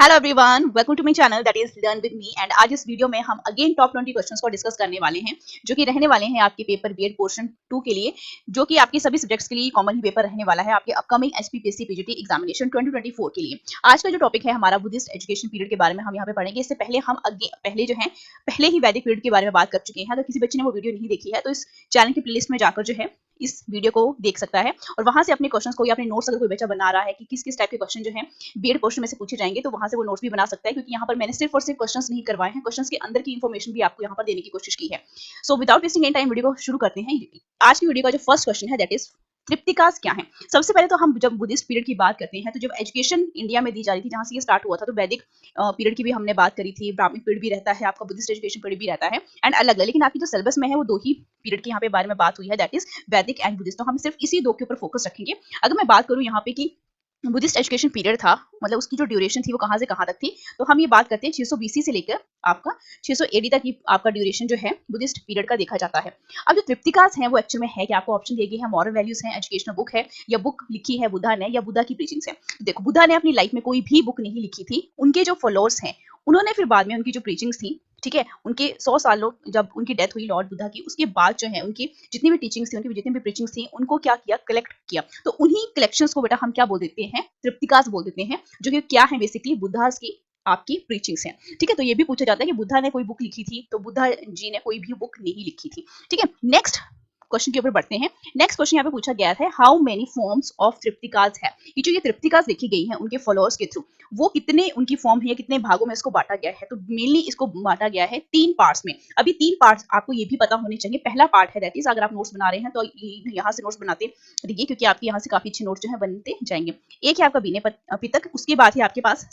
Hello everyone, welcome to my channel that is learn with me. And आज इस video में हम again top 20 questions को discuss करने वाले हैं, जो कि रहने वाले हैं आपके पेपर बीएड पोर्शन 2 के लिए, जो कि आपके सभी सब्जेक्ट्स के लिए कॉमन ही पेपर रहने वाला है आपके अपकमिंग एचपीपीएससी पीजीटी एग्जामिनेशन 2024 के लिए। आज का जो टॉपिक है हमारा बुद्धिस्ट एजुकेशन पीरियड के बारे में हम यहाँ पे पढ़ेंगे। इससे पहले हम पहले ही वैदिक पीरियड के बारे में बात कर चुके हैं। अगर किसी बच्चे ने वो वीडियो नहीं देखी है तो इस चैनल की प्लेलिस्ट में जाकर जो है इस वीडियो को देख सकता है और वहां से अपने क्वेश्चंस को या अपने नोट्स, अगर कोई बच्चा बना रहा है कि किस किस टाइप के क्वेश्चन जो है बीएड पोर्शन में से पूछे जाएंगे, तो वहां से वो नोट्स भी बना सकता है, क्योंकि यहाँ पर मैंने सिर्फ और सिर्फ क्वेश्चंस नहीं करवाए हैं, क्वेश्चंस के अंदर की इन्फॉर्मेशन भी आपको यहाँ पर देने की कोशिश की है। So without wasting any time video को शुरू करते हैं। आज की वीडियो का जो फर्स्ट क्वेश्चन है दैट इज तृप्तिकास क्या है। सबसे पहले तो हम जब बुद्धिस्ट पीरियड की बात करते हैं तो जब एजुकेशन इंडिया में दी जा रही थी, जहां से ये स्टार्ट हुआ था, तो वैदिक पीरियड की भी हमने बात करी थी, ब्राह्मणिक पीरियड भी रहता है आपका, बुद्धिस्ट एजुकेशन पीरियड भी रहता है एंड अलग अलग, लेकिन आपकी जो सिलेबस में है वो दो ही पीरियड के यहाँ पे बारे में बात हुई है, दैट इज वैदिक एंड बुद्धिस्ट। तो हम सिर्फ इसी दो के ऊपर फोकस रखेंगे। अगर मैं बात करूँ यहाँ पे कि बुद्धिस्ट एजुकेशन पीरियड था, मतलब उसकी जो ड्यूरेशन थी वो कहाँ से कहाँ तक थी, तो हम ये बात करते हैं 600 बीसी से लेकर आपका 600 एडी तक की आपका ड्यूरेशन जो है बुद्धिस्ट पीरियड का देखा जाता है। अब जो तृप्तिकास है वो एक्चुअल में है कि आपको ऑप्शन दिए गए हैं, मॉरल वैल्यूज है, एजुकेशनल बुक है, या बुक लिखी है बुद्धा ने, या बुद्धा की प्रीचिंग्स है। तो देखो, बुद्धा ने अपनी लाइफ में कोई भी बुक नहीं लिखी थी, उनके जो फॉलोअर्स हैं उन्होंने फिर बाद में उनकी जो प्रीचिंग्स थी, ठीक है, उनके 100 सालों जब उनकी डेथ हुई लॉर्ड बुद्धा की, उसके बाद जो है उनकी जितनी भी टीचिंग्स थी, उनकी जितनी भी प्रीचिंग्स थी, उनको क्या किया, कलेक्ट किया। तो उन्हीं कलेक्शंस को बेटा हम क्या बोल देते हैं, तृप्तिकास बोल देते हैं, जो कि क्या है बेसिकली बुद्धास की आपकी प्रीचिंग्स हैं। ठीक है, तो ये भी पूछा जाता है कि बुद्धा ने कोई बुक लिखी थी, तो बुद्धा जी ने कोई भी बुक नहीं लिखी थी। ठीक है, नेक्स्ट क्वेश्चन के ऊपर बढ़ते हैं। नेक्स्ट क्वेश्चन यहाँ पे पूछा गया है, हाउ मेनी फॉर्म्स ऑफ तृप्तिकास है। ये जो ये तृप्तिकास लिखी गई है उनके फॉलोअर्स के थ्रू, वो कितने उनकी फॉर्म है, कितने भागों में इसको बांटा गया है। तो मेनली इसको बांटा गया है 3 पार्ट्स में। अभी 3 पार्ट्स आपको ये भी पता होने चाहिए। पहला पार्ट है दैट इज, अगर आप नोट्स बना रहे हैं तो यहाँ से नोट्स बनाते रहिए, क्योंकि आपके यहाँ से काफी अच्छे नोट्स जो है बनते जाएंगे। एक है आपका बीने पितक, उसके बाद है आपके पास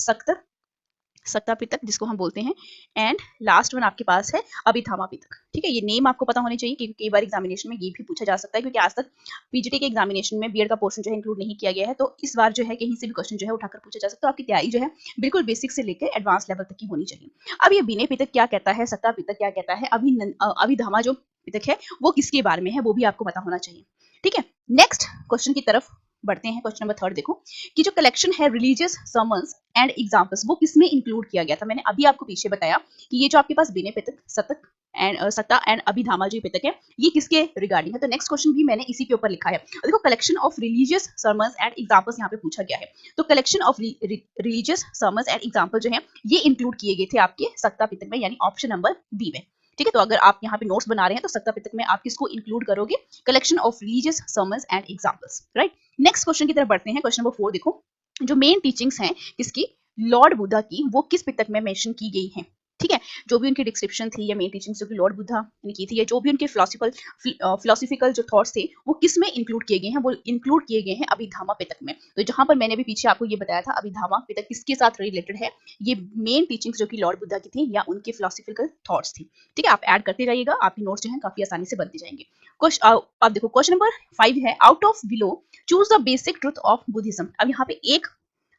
सक्ता पितक जिसको हम बोलते हैं, एंड लास्ट वन आपके पास है अभिधामा पितक। ठीक है, ये नेम आपको पता होने चाहिए, क्योंकि कई बार एग्जामिनेशन में ये भी पूछा जा सकता है, क्योंकि आज तक पीजीटी के एग्जामिनेशन में बीएड का पोर्शन जो है इंक्लूड नहीं किया गया है, तो इस बार जो है कहीं से भी क्वेश्चन जो है उठाकर पूछा जा सकता है। आपकी तैयारी जो है बिल्कुल बेसिक से लेकर एडवांस लेवल तक की होनी चाहिए। अब ये बीने पितक क्या कहता है, सक्ता पितक क्या कहता है, अभिधामा जो पितक है वो किसके बारे में है, वो भी आपको पता होना चाहिए। ठीक है, नेक्स्ट क्वेश्चन की तरफ बढ़ते हैं। क्वेश्चन नंबर 3 देखो कि जो कलेक्शन है रिलीजियस सर्मन्स एंड एग्जाम्पल्स, वो किसमें इंक्लूड किया गया था। मैंने अभी आपको पीछे बताया कि ये जो आपके पास बीने पितक, सतक एंड सक्ता एंड अभिधामा जो पितक है, ये किसके रिगार्डिंग है। तो नेक्स्ट क्वेश्चन भी मैंने इसी के ऊपर लिखा है। देखो, collection of religious sermons and examples यहाँ पे पूछा गया है, तो collection of religious sermons and example जो है ये इंक्लूड किए गए थे आपके सक्ता पितक में, यानी ऑप्शन नंबर बी में। ठीक है, तो अगर आप यहाँ पे नोट्स बना रहे हैं तो सक्ता पितक में आप किसको इंक्लूड करोगे, collection of religious sermons and examples, right. Next question की तरफ बढ़ते हैं। क्वेश्चन नंबर 4 देखो, जो मेन टीचिंग्स हैं किसकी, लॉर्ड बुद्धा की, वो किस पितक में मेंशन की गई हैं। ठीक है, जो भी उनकी डिस्क्रिप्शन थी या मेन टीचिंग्स जो कि लॉर्ड बुद्धा ने की थी, या जो भी उनके फिलोसॉफिकल जो थॉट्स थे वो किस में इंक्लूड किए गए हैं, वो इंक्लूड किए गए हैं अभिधामा पितक में। तो जहां पर मैंने भी पीछे आपको ये बताया था अभिधामा पितक किसके साथ रिलेटेड है, ये मेन टीचिंग्स जो कि लॉर्ड बुद्धा की थी या उनके फिलोसॉफिकल थॉट्स थी। ठीक है, आप ऐड करते रहिएगा, आपकी नोट्स जो है काफी आसानी से बनते जाएंगे। अब देखो क्वेश्चन नंबर 5 है, out of below choose the basic truth of Buddhism. अब यहाँ पे एक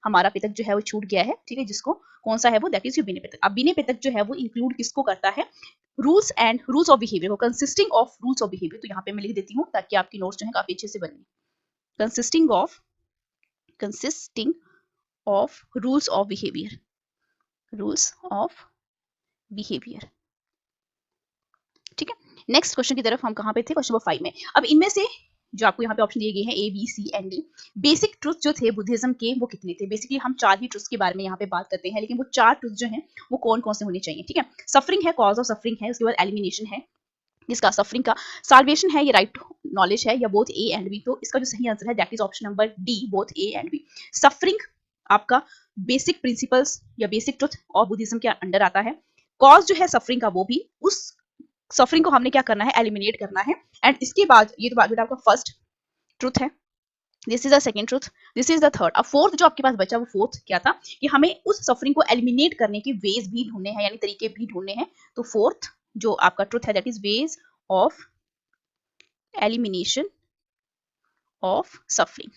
हमारा पितक जो है वो छूट गया है। ठीक है, जिसको कौन सा है वो, दैट इज बीने पितक। अब बीने पितक जो है वो इंक्लूड किसको करता है, रूल्स ऑफ बिहेवियर को, consisting of rules of behaviour. तो यहाँ पे मैं लिख देती हूँ ताकि आपकी नोट्स जो है काफी अच्छे से बने। Consisting of rules of behaviour, rules of behaviour. ठीक है, नेक्स्ट क्वेश्चन की तरफ हम कहाँ पे थे, क्वेश्चन नंबर 5 में। अब इनमें से जो आपको यहाँ पे ऑप्शन दिए गए हैं A, B, C and D, basic truth जो थे बुद्धिज्म के वो कितने थे। बेसिकली हम 4 ही ट्रुथ्स के बारे में यहाँ पे बात करते हैं, लेकिन वो 4 ट्रुथ जो हैं वो कौन कौन से होने चाहिए। ठीक है, सफरिंग है, कॉज ऑफ सफरिंग है, उसके बाद एलिमिनेशन है इसका सफरिंग का, साल्वेशन है, ये राइट नॉलेज है, या बोथ A एंड B। तो इसका जो सही आंसर है that is option number D, both A and B। Suffering आपका बेसिक प्रिंसिपल्स या बेसिक ट्रुथ ऑफ बुद्धिज्म के अंडर आता है। कॉज जो है सफरिंग का, वो भी उस सफरिंग को हमने क्या करना है, एलिमिनेट करना है। एंड इसके बाद ये तो आपका फर्स्ट ट्रुथ है, this is the second truth, this is the third. अब फोर्थ जो आपके पास बचा वो फोर्थ क्या था, कि हमें उस सफरिंग को एलिमिनेट करने के वेज भी ढूंढने हैं, यानी तरीके भी ढूंढने हैं। तो फोर्थ जो आपका ट्रुथ है that is veg of elimination of suffering.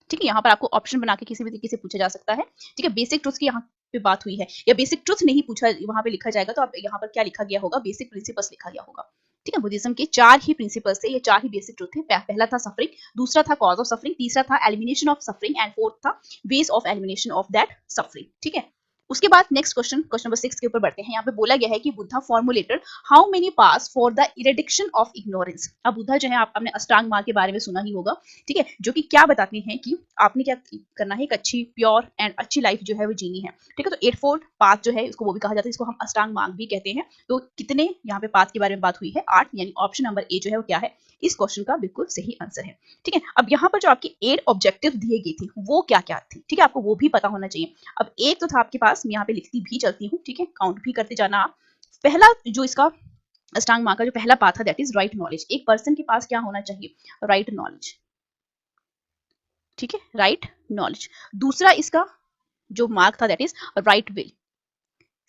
ठीक है, यहाँ पर आपको ऑप्शन बना के किसी भी तरीके से पूछा जा सकता है। ठीक है, बेसिक ट्रुथ की यहाँ पे बात हुई है, या बेसिक ट्रुथ नहीं पूछा वहां पे लिखा जाएगा तो आप यहाँ पर क्या लिखा गया होगा, बेसिक प्रिंसिपल्स लिखा गया होगा। ठीक है, बुद्धिज्म के 4 ही प्रिंसिपल्स थे, ये 4 ही बेसिक ट्रूथ थे। पहला था सफरिंग, दूसरा था कॉज ऑफ सफरिंग, तीसरा था elimination of suffering and fourth था ways of elimination of that suffering. ठीक है, उसके बाद नेक्स्ट क्वेश्चन नंबर 6 के ऊपर बढ़ते हैं। यहाँ पे बोला गया है कि Buddha formulated how many paths for the eradication of ignorance. अब बुद्धा जो है, आपने अष्टांग मार्ग के बारे में सुना ही होगा, ठीक है, जो कि क्या बताते हैं कि आपने क्या करना है, एक अच्छी प्योर एंड अच्छी लाइफ जो है वो जीनी है। ठीक है, तो 8 फोल्ड पाथ जो है इसको वो भी कहा जाता है, इसको हम अष्टांग मार्ग भी कहते हैं। तो कितने यहाँ पे पाथ के बारे में बात हुई है, 8, यानी ऑप्शन नंबर ए जो है वो क्या है, इस क्वेश्चन का बिल्कुल सही आंसर है। ठीक है, अब यहाँ पर जो आपके 8 ऑब्जेक्टिव दिए गए थे वो क्या क्या थे, ठीक है, आपको वो भी पता होना चाहिए। अब एक तो था आपके पास, मैं यहाँ पे लिखती भी चलती हूँ, ठीक है, काउंट भी करते जाना आप। पहला जो इसका अष्टांग मार्ग का जो पहला पाथ था दैट इज राइट नॉलेज। एक पर्सन के पास क्या होना चाहिए, राइट नॉलेज। ठीक है, राइट नॉलेज। दूसरा इसका जो मार्ग था दैट इज राइट विल,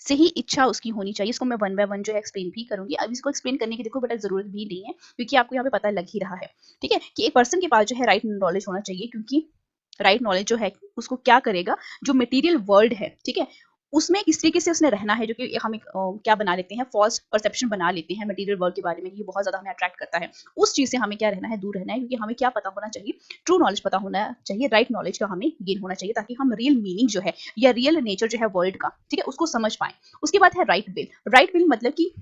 सही इच्छा उसकी होनी चाहिए। इसको मैं वन बाय वन जो है एक्सप्लेन भी करूंगी। अब इसको एक्सप्लेन करने की देखो बेटा जरूरत भी नहीं है, क्योंकि आपको यहाँ पे पता लग ही रहा है। ठीक है, कि एक पर्सन के पास जो है राइट नॉलेज होना चाहिए, क्योंकि राइट नॉलेज जो है उसको क्या करेगा, जो मटेरियल वर्ल्ड है, ठीक है, उसमें किस तरीके से उसने रहना है, जो कि हम एक क्या बना लेते हैं, फॉल्स परसेप्शन बना लेते हैं मटेरियल वर्ल्ड के बारे में, ये बहुत ज्यादा हमें अट्रैक्ट करता है। उस चीज से हमें क्या रहना है, दूर रहना है, क्योंकि हमें क्या पता होना चाहिए, ट्रू नॉलेज पता होना चाहिए, राइट नॉलेज का हमें गेन होना चाहिए, ताकि हम रियल मीनिंग जो है या रियल नेचर जो है वर्ल्ड का, ठीक है, उसको समझ पाए। उसके बाद है राइट विल। राइट विल मतलब कि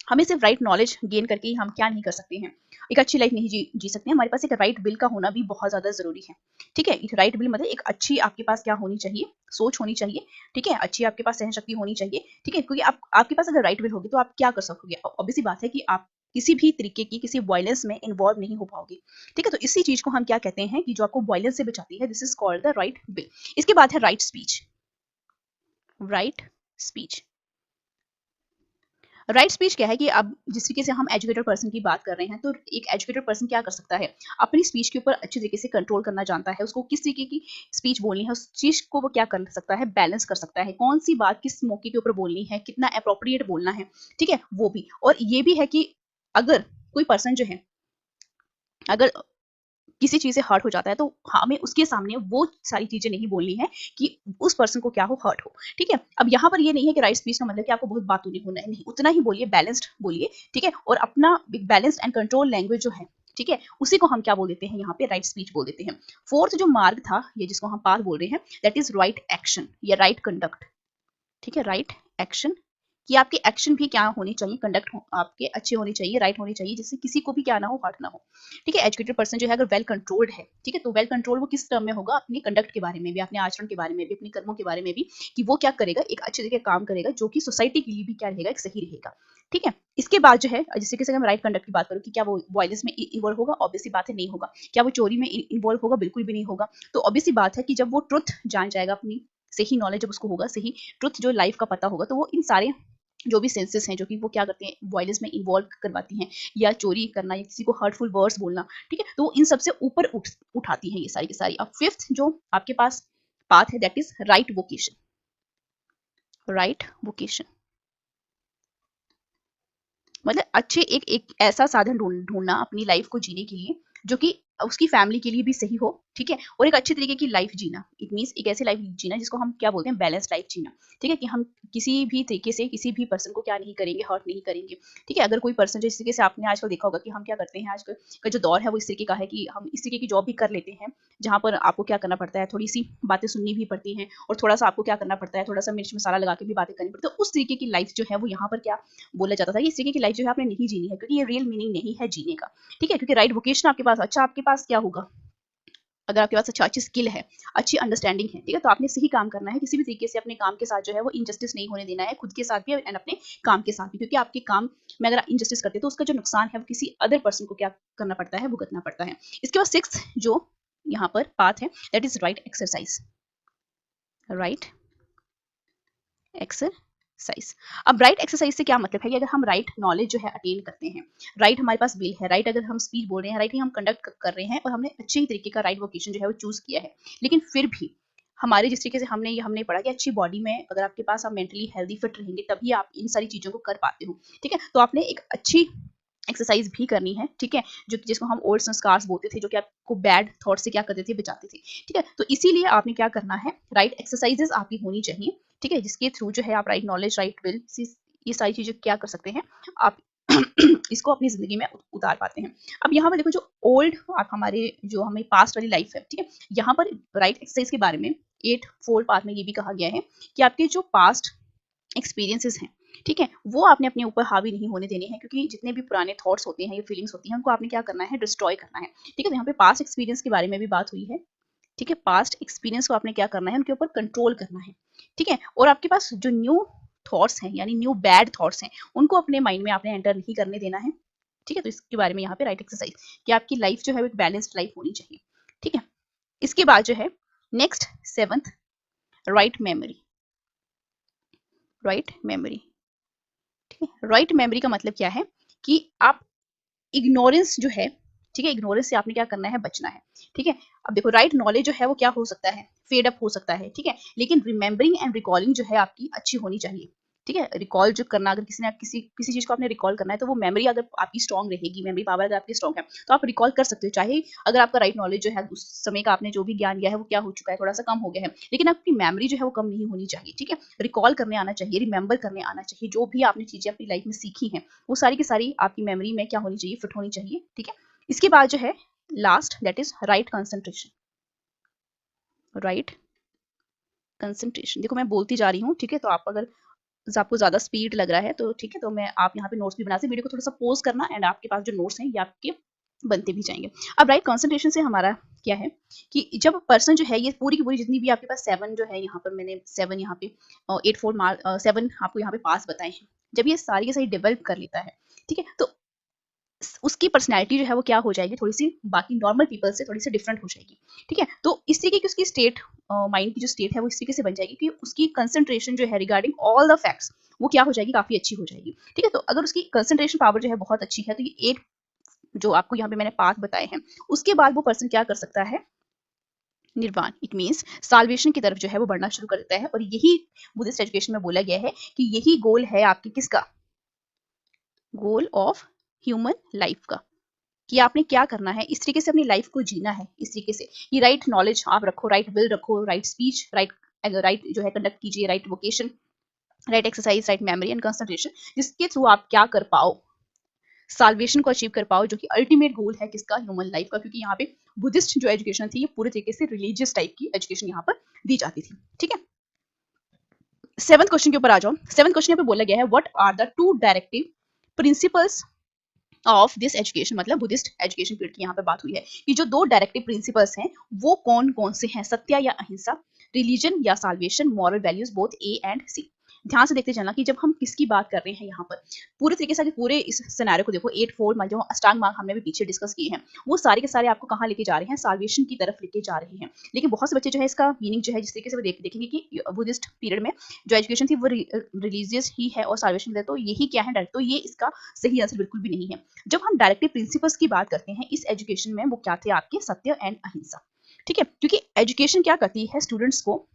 हमें सिर्फ राइट नॉलेज गेन करके ही हम क्या नहीं कर सकते हैं, एक अच्छी लाइफ नहीं जी सकते हैं। हमारे पास एक राइट विल का होना भी बहुत ज्यादा जरूरी है। ठीक है, राइट विल मतलब एक अच्छी आपके पास क्या होनी चाहिए, सोच होनी चाहिए। ठीक है, अच्छी आपके पास सहन शक्ति होनी चाहिए। ठीक है, क्योंकि आपके पास अगर राइट विल होगी तो आप क्या कर सकोगे, ऑब्वियसली बात है कि आप किसी भी तरीके की किसी वायलेंस में इन्वॉल्व नहीं हो पाओगे। ठीक है, तो इसी चीज को हम क्या कहते हैं कि जो आपको वायलेंस से बचाती है, this is called the right will. इसके बाद है right speech. Right speech, right speech क्या है कि अब जिस तरीके से हम एजुकेटेड पर्सन की बात कर रहे हैं, तो एक एजुकेटेड पर्सन क्या कर सकता है, अपनी स्पीच के ऊपर अच्छी तरीके से कंट्रोल करना जानता है, उसको किस तरीके की स्पीच बोलनी है, उस चीज को वो क्या कर सकता है, बैलेंस कर सकता है, कौन सी बात किस मौके के ऊपर बोलनी है, कितना अप्रोप्रिएट बोलना है। ठीक है, वो भी, और ये भी है कि अगर कोई पर्सन जो है, अगर किसी चीज से हर्ट हो जाता है, तो हमें उसके सामने वो सारी चीजें नहीं बोलनी है कि उस पर्सन को क्या हो, हर्ट हो। ठीक है, अब यहाँ पर ये नहीं है कि राइट स्पीच का मतलब कि आपको बहुत बात होना है, नहीं, उतना ही बोलिए, बैलेंस्ड बोलिए। ठीक है, और अपना बैलेंस्ड एंड कंट्रोल लैंग्वेज जो है, ठीक है, उसी को हम क्या बोल देते हैं, यहाँ पे राइट स्पीच बोल देते हैं। फोर्थ जो मार्ग था, ये जिसको हम पाथ बोल रहे हैं, दैट इज राइट एक्शन या राइट कंडक्ट। ठीक है, राइट एक्शन, कि आपके एक्शन भी क्या होने चाहिए, कंडक्ट आपके अच्छे होने चाहिए, राइट होने चाहिए, जिससे किसी को भी क्या ना हो, हर्ट ना हो। ठीक है, एजुकेटेड पर्सन जो है अगर वेल कंट्रोल्ड है, ठीक है, तो वेल कंट्रोल वो किस टर्म में होगा, अपने कंडक्ट के बारे में भी, अपने आचरण के बारे में भी, अपने कर्मों के बारे में भी, कि वो क्या करेगा, एक अच्छे तरीके काम करेगा, जो कि सोसाइटी के लिए भी क्या रहेगा, एक सही रहेगा। ठीक है, इसके बाद जो है, जिस तरीके से हम राइट कंडक्ट की बात करूँ कि क्या वो वायलेंस में इन्वॉल्व होगा, ऑब्वियसली बात है नहीं होगा। क्या वो चोरी में इन्वॉल्व होगा, बिल्कुल भी नहीं होगा। तो ऑब्वियसली बात है कि जब वो ट्रुथ जान जाएगा, अपनी सही नॉलेज जब उसको होगा, सही ट्रुथ जो लाइफ का पता होगा, तो वो इन सारे जो भी सेंसेस हैं, जो कि वो क्या करते हैं, वायलेंस में इन्वॉल्व करवाती हैं, या चोरी करना, या किसी को हर्टफुल वर्ड्स बोलना, ठीक है, तो इन सबसे ऊपर उठाती हैं ये सारी की सारी। अब फिफ्थ जो आपके पास पाथ है, that is right vocation. Right vocation मतलब अच्छे एक ऐसा साधन ढूंढना अपनी लाइफ को जीने के लिए, जो कि उसकी फैमिली के लिए भी सही हो। ठीक है, और एक अच्छे तरीके की लाइफ जीना, इट मींस एक ऐसी लाइफ जीना जिसको हम क्या बोलते हैं, बैलेंस लाइफ जीना। ठीक है, कि हम किसी भी तरीके से किसी भी पर्सन को क्या नहीं करेंगे, हर्ट नहीं करेंगे। ठीक है, अगर कोई पर्सन जिस तरीके से आपने आजकल देखा होगा कि हम क्या करते हैं, आजकल का जो दौर है वो इस तरीके का है कि हम इस तरीके की जॉब भी कर लेते हैं, जहाँ पर आपको क्या करना पड़ता है, थोड़ी सी बातें सुननी भी पड़ती हैं, और थोड़ा सा आपको क्या करना पड़ता है, थोड़ा सा मिर्च मसाला लगा के भी बातें करनी पड़ती है। तो उस तरीके की लाइफ जो है वो यहाँ पर क्या बोला जाता था, इस तरीके की लाइफ जो है आपने नहीं जीनी है, क्योंकि ये रियल मीनिंग नहीं है जीने का। ठीक है, क्योंकि राइट वोकेशन आपके पास, अच्छा आपके पास क्या होगा, अगर आपके पास अच्छी स्किल है, अच्छी अंडरस्टैंडिंग है, ठीक है, तो आपने सही काम करना है, किसी भी तरीके से अपने काम के साथ जो है वो इनजस्टिस नहीं होने देना है, खुद के साथ भी एंड अपने काम के साथ भी, क्योंकि आपके काम में अगर इनजस्टिस करते हैं तो उसका जो नुकसान है वो किसी अदर पर्सन को क्या करना पड़ता है, भुगतना पड़ता है। इसके बाद सिक्स जो यहाँ पर पाथ है, that is right exercise. Right exercise. अब राइट एक्सरसाइज से क्या मतलब है कि अगर हम राइट नॉलेज जो है अटेन करते हैं, राइट हमारे पास विल है, राइट अगर हम स्पीच बोल रहे हैं, राइट ही हम कंडक्ट कर रहे हैं, और हमने अच्छे तरीके का राइट वोकेशन जो है वो चूज किया है, लेकिन फिर भी हमारे जिस तरीके से हमने पढ़ा कि अच्छी बॉडी में अगर आपके पास आप मेंटली हेल्दी फिट रहेंगे, तभी आप इन सारी चीजों को कर पाते हो। ठीक है, तो आपने एक अच्छी एक्सरसाइज भी करनी है। ठीक है, जो जिसको हम ओल्ड संस्कार बोलते थे, जो कि आपको बैड थॉट से क्या करते थे, बचाते थे। ठीक है, तो इसीलिए आपने क्या करना है, राइट एक्सरसाइजेस आपकी होनी चाहिए। ठीक है, जिसके थ्रू जो है आप राइट नॉलेज, राइट विल, ये सारी चीजें क्या कर सकते हैं, आप इसको अपनी जिंदगी में उतार पाते हैं। अब यहाँ पर देखो जो ओल्ड आप हमारे जो हमें पास्ट वाली लाइफ है, ठीक है, यहाँ पर राइट एक्सरसाइज के बारे में 8 पार्ट में ये भी कहा गया है कि आपके जो पास्ट एक्सपीरियंसेस हैं, ठीक है, वो आपने अपने ऊपर हावी नहीं होने देने हैं, क्योंकि जितने भी पुराने थॉट्स होते हैं या फीलिंग्स होती हैं उनको आपने क्या करना है, डिस्ट्रॉय करना है। ठीक है, तो यहाँ पे पास्ट एक्सपीरियंस के बारे में भी बात हुई है। ठीक है, पास्ट एक्सपीरियंस को आपने क्या करना है, उनके ऊपर कंट्रोल करना है। ठीक है, और आपके पास जो न्यू थॉट्स हैं यानी न्यू बैड थॉट्स हैं उनको अपने माइंड में आपने एंटर नहीं करने देना है। ठीक है, तो इसके बारे में यहाँ पे राइट एक्सरसाइज कि आपकी लाइफ जो है एक बैलेंस्ड लाइफ होनी चाहिए। ठीक है, इसके बाद जो है next 7th, write memory. Write memory, ठीक है, राइट मेमोरी का मतलब क्या है कि आप इग्नोरेंस जो है, ठीक है, इग्नोरेंस से आपने क्या करना है, बचना है। ठीक है, अब देखो राइट नॉलेज जो है वो क्या हो सकता है, फेड अप हो सकता है। ठीक है, लेकिन रिमेंबरिंग एंड रिकॉलिंग जो है आपकी अच्छी होनी चाहिए। ठीक है, रिकॉल जो करना, अगर किसी ने किसी किसी चीज को आपने रिकॉल करना है तो वो मेमोरी अगर आपकी स्ट्रांग रहेगी, मेमोरी पावर अगर आपकी स्ट्रांग है तो आप रिकॉल कर सकते हो, चाहे अगर आपका राइट नॉलेज जो है उस समय का आपने जो भी ज्ञान लिया है वो क्या हो चुका है, थोड़ा सा कम हो गया है, लेकिन आपकी मेमोरी जो है वो कम नहीं होनी चाहिए। ठीक है, रिकॉल करने आना चाहिए, रिमेंबर करने आना चाहिए, जो भी आपने चीजें अपनी लाइफ में सीखी हैं वो सारी की सारी आपकी मेमोरी में क्या होनी चाहिए, फिट होनी चाहिए। ठीक है, इसके बाद जो है last that is right concentration. Right concentration, देखो मैं बोलती जा रही हूँ, ठीक है, तो आप अगर आपको ज्यादा स्पीड लग रहा है तो ठीक है, तो मैं आप यहाँ पे नोट्स भी बना सकते, वीडियो को थोड़ा सा पॉज करना एंड आपके पास जो नोट्स हैं ये आपके बनते भी जाएंगे। अब राइट कंसंट्रेशन से हमारा क्या है कि जब पर्सन जो है ये पूरी की पूरी जितनी भी आपके पास 7 जो है, यहाँ पर मैंने 7 यहाँ पे 8 4 मार्क 7 आपको यहाँ पे पास बताए हैं, जब ये सारी के सारी डेवलप कर लेता है, ठीक है, तो उसकी पर्सनैलिटी जो है वो क्या हो जाएगी, थोड़ी सी बाकी नॉर्मल पीपल से थोड़ी सी डिफरेंट हो जाएगी। ठीक है, तो इस तरीके की उसकी स्टेट, माइंड की जो स्टेट है वो इस तरीके से बन जाएगी कि उसकी कंसंट्रेशन जो है रिगार्डिंग ऑल द फैक्ट्स वो क्या हो जाएगी, काफी अच्छी हो जाएगी। ठीक है, तो अगर उसकी कंसंट्रेशन पावर जो है बहुत अच्छी है तो ये 8 जो आपको यहाँ पे मैंने पाथ बताए हैं उसके बाद वो पर्सन क्या कर सकता है, निर्वाण, इट मीन्स साल्वेशन की तरफ जो है वो बढ़ना शुरू कर देता है। और यही बुद्धिस्ट एजुकेशन में बोला गया है कि यही गोल है आपके किसका, गोल ऑफ ह्यूमन लाइफ का, कि आपने क्या करना है, इस तरीके से अपनी लाइफ को जीना है, इस तरीके से ये राइट नॉलेज आप रखो, राइट विल रखो, राइट स्पीच, राइट जो है कंडक्ट कीजिए, right vocation, right exercise, right memory and concentration, जिसके थ्रू आप क्या कर पाओ, साल्वेशन को अचीव कर पाओ, जो कि अल्टीमेट गोल है किसका, ह्यूमन लाइफ का। क्योंकि यहाँ पे बुद्धिस्ट जो एजुकेशन थी ये पूरे तरीके से रिलीजियस टाइप की एजुकेशन यहाँ पर दी जाती थी। ठीक है, 7th क्वेश्चन के ऊपर आ जाओ। 7th क्वेश्चन यहाँ पे बोला गया है what are the 2 directive principles of this education, मतलब बुद्धिस्ट एजुकेशन पीरियड की यहाँ पे बात हुई है कि जो 2 डायरेक्टिव प्रिंसिपल्स हैं वो कौन कौन से हैं, सत्य या अहिंसा, रिलीजन या salvation, moral values, both A and C. ध्यान से देखते चलना कि जब हम किसकी बात कर रहे हैं यहाँ पर, पूरे तरीके से पूरे इस सिनेरियो को देखो, 8 4 जो अष्टांग मार्ग हमने भी पीछे डिस्कस किए हैं वो सारे के सारे आपको कहाँ लेके जा रहे हैं, साल्वेशन की तरफ लेके जा रहे हैं। लेकिन बहुत से बच्चे जो है इसका मीनिंग जो है जिस तरीके से वो देखेंगे कि बुद्धिस्ट पीरियड में जो एजुकेशन थी वो रिलीजियस ही है और साल्वेशन, तो यही क्या है डायरेक्ट, तो ये इसका सही आंसर बिल्कुल भी नहीं है। जब हम डायरेक्टिव प्रिंसिपल्स की बात करते हैं इस एजुकेशन में, वो क्या थे आपके, सत्य एंड अहिंसा। ठीक है, क्योंकि एजुकेशन क्या करती है, स्टूडेंट्स को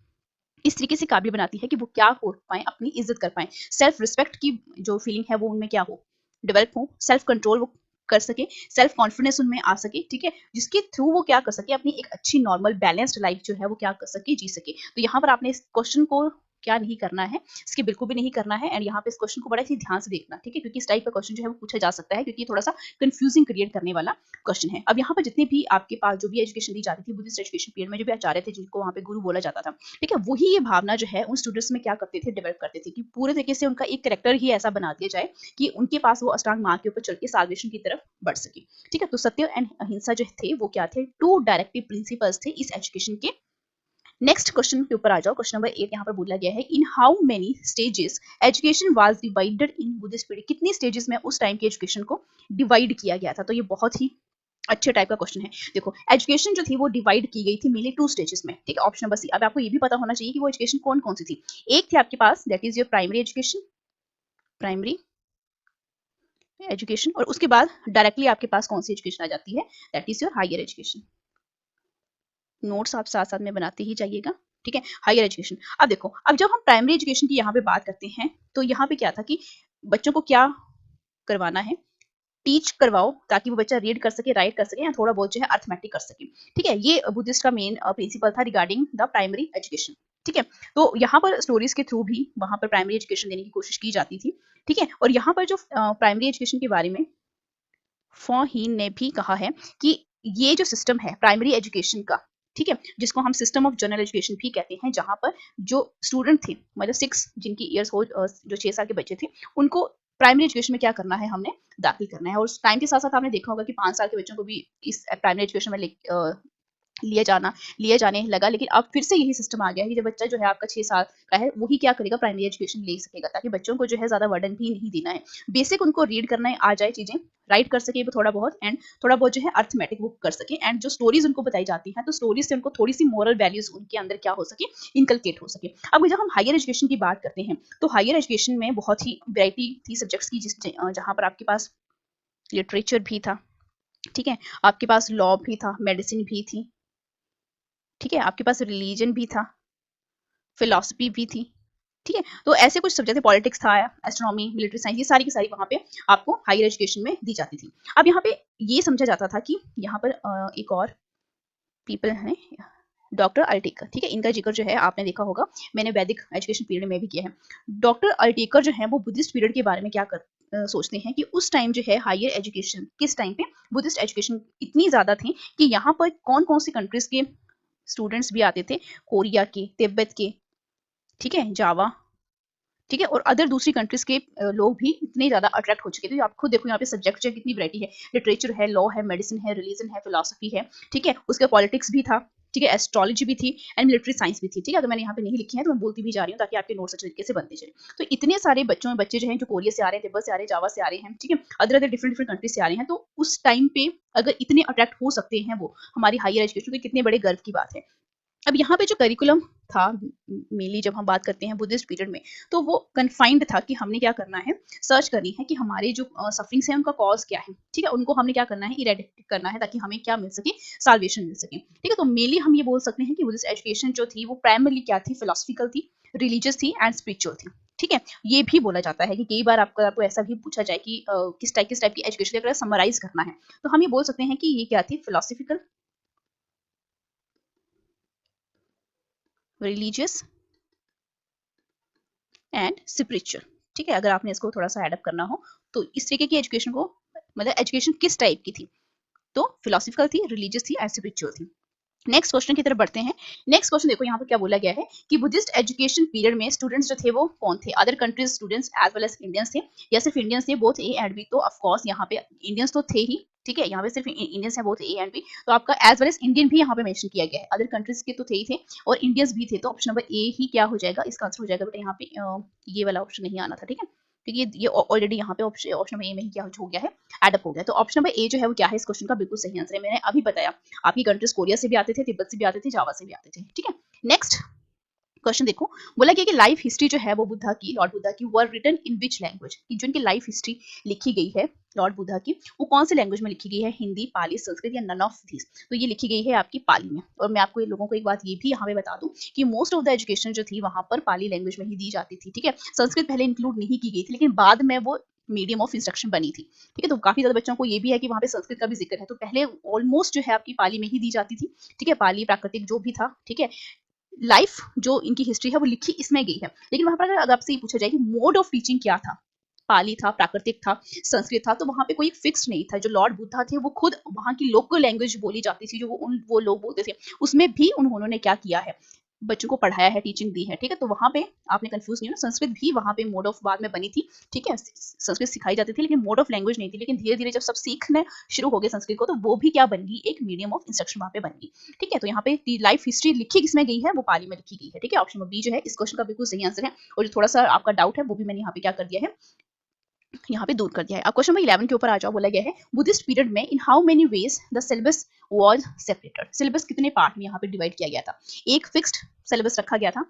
इस तरीके से काबिल बनाती है कि वो क्या हो पाए, अपनी इज्जत कर पाए, सेल्फ रिस्पेक्ट की जो फीलिंग है वो उनमें क्या हो, डेवलप हो, सेल्फ कंट्रोल वो कर सके, सेल्फ कॉन्फिडेंस उनमें आ सके। ठीक है, जिसके थ्रू वो क्या कर सके, अपनी एक अच्छी नॉर्मल बैलेंस्ड लाइफ जो है वो क्या कर सके, जी सके। तो यहाँ पर आपने इस क्वेश्चन को क्या नहीं करना है, इसके बिल्कुल भी नहीं करना है। एंड यहाँ पे इस क्वेश्चन को बड़ा ही ध्यान से देखना, ठीक है, क्योंकि इस टाइप का क्वेश्चन जो है वो पूछा जा सकता है, क्योंकि थोड़ा सा कंफ्यूजिंग क्रिएट करने वाला क्वेश्चन है। अब यहाँ पर जितने भी आपके पास जो भी एजुकेशन दी जाती थी बुद्धिस्ट एजुकेशन पीरियड में, जो भी आचार्य थे जिनको वहाँ पे गुरु बोला जाता था, ठीक है, वही ये भावना जो है उन स्टूडेंट्स में क्या करते थे, डेवलप करते थे कि पूरे तरीके से उनका एक कैरेक्टर ही ऐसा बना दिया जाए कि उनके पास वो अष्टांग मार्ग के ऊपर चल के साल्वेशन की तरफ बढ़ सके। ठीक है, तो सत्य एंड अहिंसा जो थे वो क्या थे, 2 डायरेक्टिव प्रिंसिपल्स थे इस एजुकेशन के। नेक्स्ट क्वेश्चन के ऊपर आ जाओ, क्वेश्चन नंबर 8 यहाँ पर बोला गया है in how many stages education was divided in Buddhist period, कितनी स्टेजेस में उस टाइम के एजुकेशन को डिवाइड किया गया था। तो ये बहुत ही अच्छे टाइप का क्वेश्चन है। देखो एजुकेशन जो थी वो डिवाइड की गई थी मेनली 2 स्टेजेस में, ठीक है, ऑप्शन नंबर सी। अब आपको ये भी पता होना चाहिए कि वो एजुकेशन कौन कौन सी थी। एक थी आपके पास that is your primary education, primary education, और उसके बाद डायरेक्टली आपके पास कौन सी एजुकेशन आ जाती है, that is your higher education. Notes आप साथ साथ में बनाते ही जाइएगा, ठीक है, हायर एजुकेशन। अब देखो, अब जब हम प्राइमरी एजुकेशन की यहाँ पे बात करते हैं तो यहाँ पे क्या था कि बच्चों को क्या करवाना है, टीच करवाओ ताकि वो बच्चा रीड कर सके, राइट कर सके, या थोड़ा बहुत जो है अर्थमेटिक कर सके। ठीक है, ये बुद्धिस्ट का मेन प्रिंसिपल था रिगार्डिंग द प्राइमरी एजुकेशन। ठीक है। तो यहाँ पर स्टोरीज के थ्रू भी वहां पर प्राइमरी एजुकेशन देने की कोशिश की जाती थी। ठीक है। और यहाँ पर जो प्राइमरी एजुकेशन के बारे में फॉहीन ने भी कहा है कि ये जो सिस्टम है प्राइमरी एजुकेशन का, ठीक है, जिसको हम सिस्टम ऑफ जनरल एजुकेशन भी कहते हैं, जहां पर जो स्टूडेंट थे मतलब 6 जिनकी ईयर्स हो जो 6 साल के बच्चे थे, उनको प्राइमरी एजुकेशन में क्या करना है, हमने दाखिल करना है। और उस टाइम के साथ साथ आपने देखा होगा कि 5 साल के बच्चों को भी इस प्राइमरी एजुकेशन में लिए जाने लगा। लेकिन अब फिर से यही सिस्टम आ गया है कि जब बच्चा जो है आपका 6 साल का है, वही क्या करेगा, प्राइमरी एजुकेशन ले सकेगा, ताकि बच्चों को जो है ज़्यादा वर्डन भी नहीं देना है। बेसिक उनको रीड करना आ जाए, चीज़ें राइट कर सके थोड़ा बहुत, एंड थोड़ा बहुत जो है अर्थमेटिक वो कर सके, एंड जो स्टोरीज उनको बताई जाती हैं तो स्टोरीज से उनको थोड़ी सी मोरल वैल्यूज उनके अंदर क्या हो सके, इनकलकेट हो सके। अब जब हम हायर एजुकेशन की बात करते हैं तो हायर एजुकेशन में बहुत ही वैरायटी थी सब्जेक्ट्स की, जहाँ पर आपके पास लिटरेचर भी था, ठीक है, आपके पास लॉ भी था, मेडिसिन भी थी, ठीक है, आपके पास रिलीजन भी था, फिलोसफी भी थी, ठीक है। तो ऐसे कुछ सब्जेक्ट थे, पॉलिटिक्स था, एस्ट्रोनॉमी, मिलिट्री साइंस, ये सारी की सारी वहाँ पे आपको हायर एजुकेशन में दी जाती थी। अब यहाँ पे ये समझा जाता था कि यहाँ पर एक और पीपल हैं, डॉक्टर अल्टेकर, ठीक है, इनका जिक्र जो है आपने देखा होगा, मैंने वैदिक एजुकेशन पीरियड में भी किया है। डॉक्टर अल्टेकर जो है वो बुद्धिस्ट पीरियड के बारे में क्या सोचते हैं कि उस टाइम जो है हायर एजुकेशन, किस टाइम पे बुद्धिस्ट एजुकेशन इतनी ज़्यादा थी कि यहाँ पर कौन कौन सी कंट्रीज के स्टूडेंट्स भी आते थे, कोरिया के, तिब्बत के, ठीक है, जावा, ठीक है, और अदर दूसरी कंट्रीज के लोग भी इतने ज़्यादा अट्रैक्ट हो चुके थे। आप खुद देखो यहाँ पे सब्जेक्ट जो कितनी वैरायटी है, लिटरेचर है, लॉ है, मेडिसिन है, रिलीजन है, फिलोसफी है, ठीक है, उसके पॉलिटिक्स भी था, ठीक है, एस्ट्रोलॉजी भी थी, एंड मिलिट्री साइंस भी थी, ठीक है। तो मैंने यहाँ पे नहीं लिखी है तो मैं बोलती भी जा रही हूँ ताकि आपके नोट्स अच्छे तरीके से बनते चले। तो इतने सारे बच्चे जो हैं जो कोरिया से आ रहे हैं, तिब्बत से आ रहे हैं, जावा से आ रहे हैं, ठीक है, अदर डिफरेंट डिफरेंट कंट्रीज से आ रहे हैं, तो उस टाइम पे अगर इतने अट्रैक्ट हो सकते हैं वो हमारी हायर एजुकेशन, तो कितने बड़े गर्व की बात है। अब यहाँ पे जो करिकुलम था, मेनली जब हम बात करते हैं बुद्धिस्ट पीरियड में, तो वो कन्फाइंड था कि हमने क्या करना है, सर्च करनी है कि हमारे जो सफरिंग्स हैं उनका कॉज क्या है, ठीक है, उनको हमने क्या करना है, इरेडिकेट करना है, ताकि हमें क्या मिल सके, साल्वेशन मिल सके, ठीक है। तो मेनली हम ये बोल सकते हैं कि बुद्धिस्ट एजुकेशन जो थी वो प्राइमरली क्या थी, फिलोसफिकल थी, रिलीजियस थी, एंड स्पिरिचुअल थी, ठीक है। ये भी बोला जाता है कि कई बार आपको ऐसा भी पूछा जाए कि किस टाइप की एजुकेशन अगर समराइज करना है, तो हम ये बोल सकते हैं कि ये क्या थी, फिलोसफिकल, रिलीजियस एंड स्पिरिचुअल, ठीक है। अगर आपने इसको थोड़ा सा एडअप करना हो तो इस तरीके की एजुकेशन को, मतलब एजुकेशन किस टाइप की थी, तो फिलोसफिकल थी, रिलीजियस थी, एंड स्पिरिचुअल थी। नेक्स्ट क्वेश्चन की तरफ बढ़ते हैं। नेक्स्ट क्वेश्चन देखो यहाँ पर क्या बोला गया है कि बुद्धिस्ट एजुकेशन पीरियड में स्टूडेंट्स जो थे वो कौन थे, other countries students as well as Indians थे, या सिर्फ इंडियंस थे, बोथ ए एंड बी। तो ऑफ कोर्स यहाँ पे इंडियंस तो थे ही, ठीक है, यहाँ पे सिर्फ इंडियंस है, बोथ ए एंड बी, तो आपका एज वेल एज इंडियन भी यहाँ पे मेंशन किया गया है, अदर कंट्रीज के तो थे ही थे और इंडियंस भी थे, तो ऑप्शन नंबर ए ही क्या हो जाएगा, इसका आंसर हो जाएगा बेटा यहाँ पे ये वाला ऑप्शन नहीं आना था, ठीक है, क्योंकि ये ऑलरेडी यहाँ पे ऑप्शन नंबर ए में ही क्या हो गया है, एडअप हो गया। तो ऑप्शन नंबर ए जो है वो क्या है, इस क्वेश्चन का बिल्कुल सही आंसर है, मैंने अभी बताया, आपकी कंट्रीज कोरिया से भी आते थे, तिब्बत से भी आते थे, जावा से भी आते थे, ठीक है। नेक्स्ट क्वेश्चन देखो, बोला गया कि लाइफ हिस्ट्री जो है वो बुद्धा की, लॉर्ड बुद्धा की, were written in which language, कि जो इनकी लाइफ हिस्ट्री लिखी गई है लॉर्ड बुद्धा की, वो कौन से लैंग्वेज में लिखी गई है, हिंदी, पाली, संस्कृत, या नन ऑफ दिस। तो ये लिखी गई है आपकी पाली में। और मैं आपको लोगों को एक बात ये भी यहाँ पे बता दूं कि मोस्ट ऑफ द एजुकेशन जो थी वहां पर पाली लैंग्वेज में ही दी जाती थी, ठीक है। संस्कृत पहले इंक्लूड नहीं की गई थी, लेकिन बाद में वो मीडियम ऑफ इंस्ट्रक्शन बनी थी, ठीक है। तो काफी ज्यादा बच्चों को ये भी है कि वहां पे संस्कृत का भी जिक्र है, तो पहले ऑलमोस्ट जो है आपकी पाली में ही दी जाती थी, ठीक है, पाली प्राकृतिक जो भी था, ठीक है। लाइफ जो इनकी हिस्ट्री है वो लिखी इसमें गई है, लेकिन वहां पर अगर आपसे ये पूछा जाए कि मोड ऑफ टीचिंग क्या था, पाली था, प्राकृतिक था, संस्कृत था, तो वहां पे कोई फिक्स नहीं था। जो लॉर्ड बुद्धा थे वो खुद वहां की लोकल लैंग्वेज बोली जाती थी, जो वो लोग बोलते थे, उसमें भी उन्होंने क्या किया है, बच्चों को पढ़ाया है, टीचिंग दी है, ठीक है। तो वहां पे आपने कंफ्यूज नहीं हो, संस्कृत भी वहां पे मोड ऑफ बाद में बनी थी, ठीक है, संस्कृत सिखाई जाती थी, लेकिन मोड ऑफ लैंग्वेज नहीं थी। लेकिन धीरे धीरे जब सब सीखने शुरू हो गए संस्कृत को, तो वो भी क्या बन गई, एक मीडियम ऑफ इंस्ट्रक्शन वहां पे बन गई, ठीक है। तो यहाँ पे लाइफ हिस्ट्री लिखी किसमें गई है, वो पाली में लिखी गई है, ठीक है। ऑप्शन बी जो है इस क्वेश्चन का बिल्कुल सही आंसर है, और जो थोड़ा सा आपका डाउट है वो भी मैंने यहाँ पे क्या कर दिया है, यहाँ पे दूर कर दिया है। अब क्वेश्चन नंबर 11 के ऊपर आ जाओ, बोला गया है बुद्धिस्ट पीरियड में in how many ways the syllabus was separated. Syllabus कितने पार्ट में यहाँ पे डिवाइड किया गया था, एक फिक्स्ड सिलेबस रखा गया था,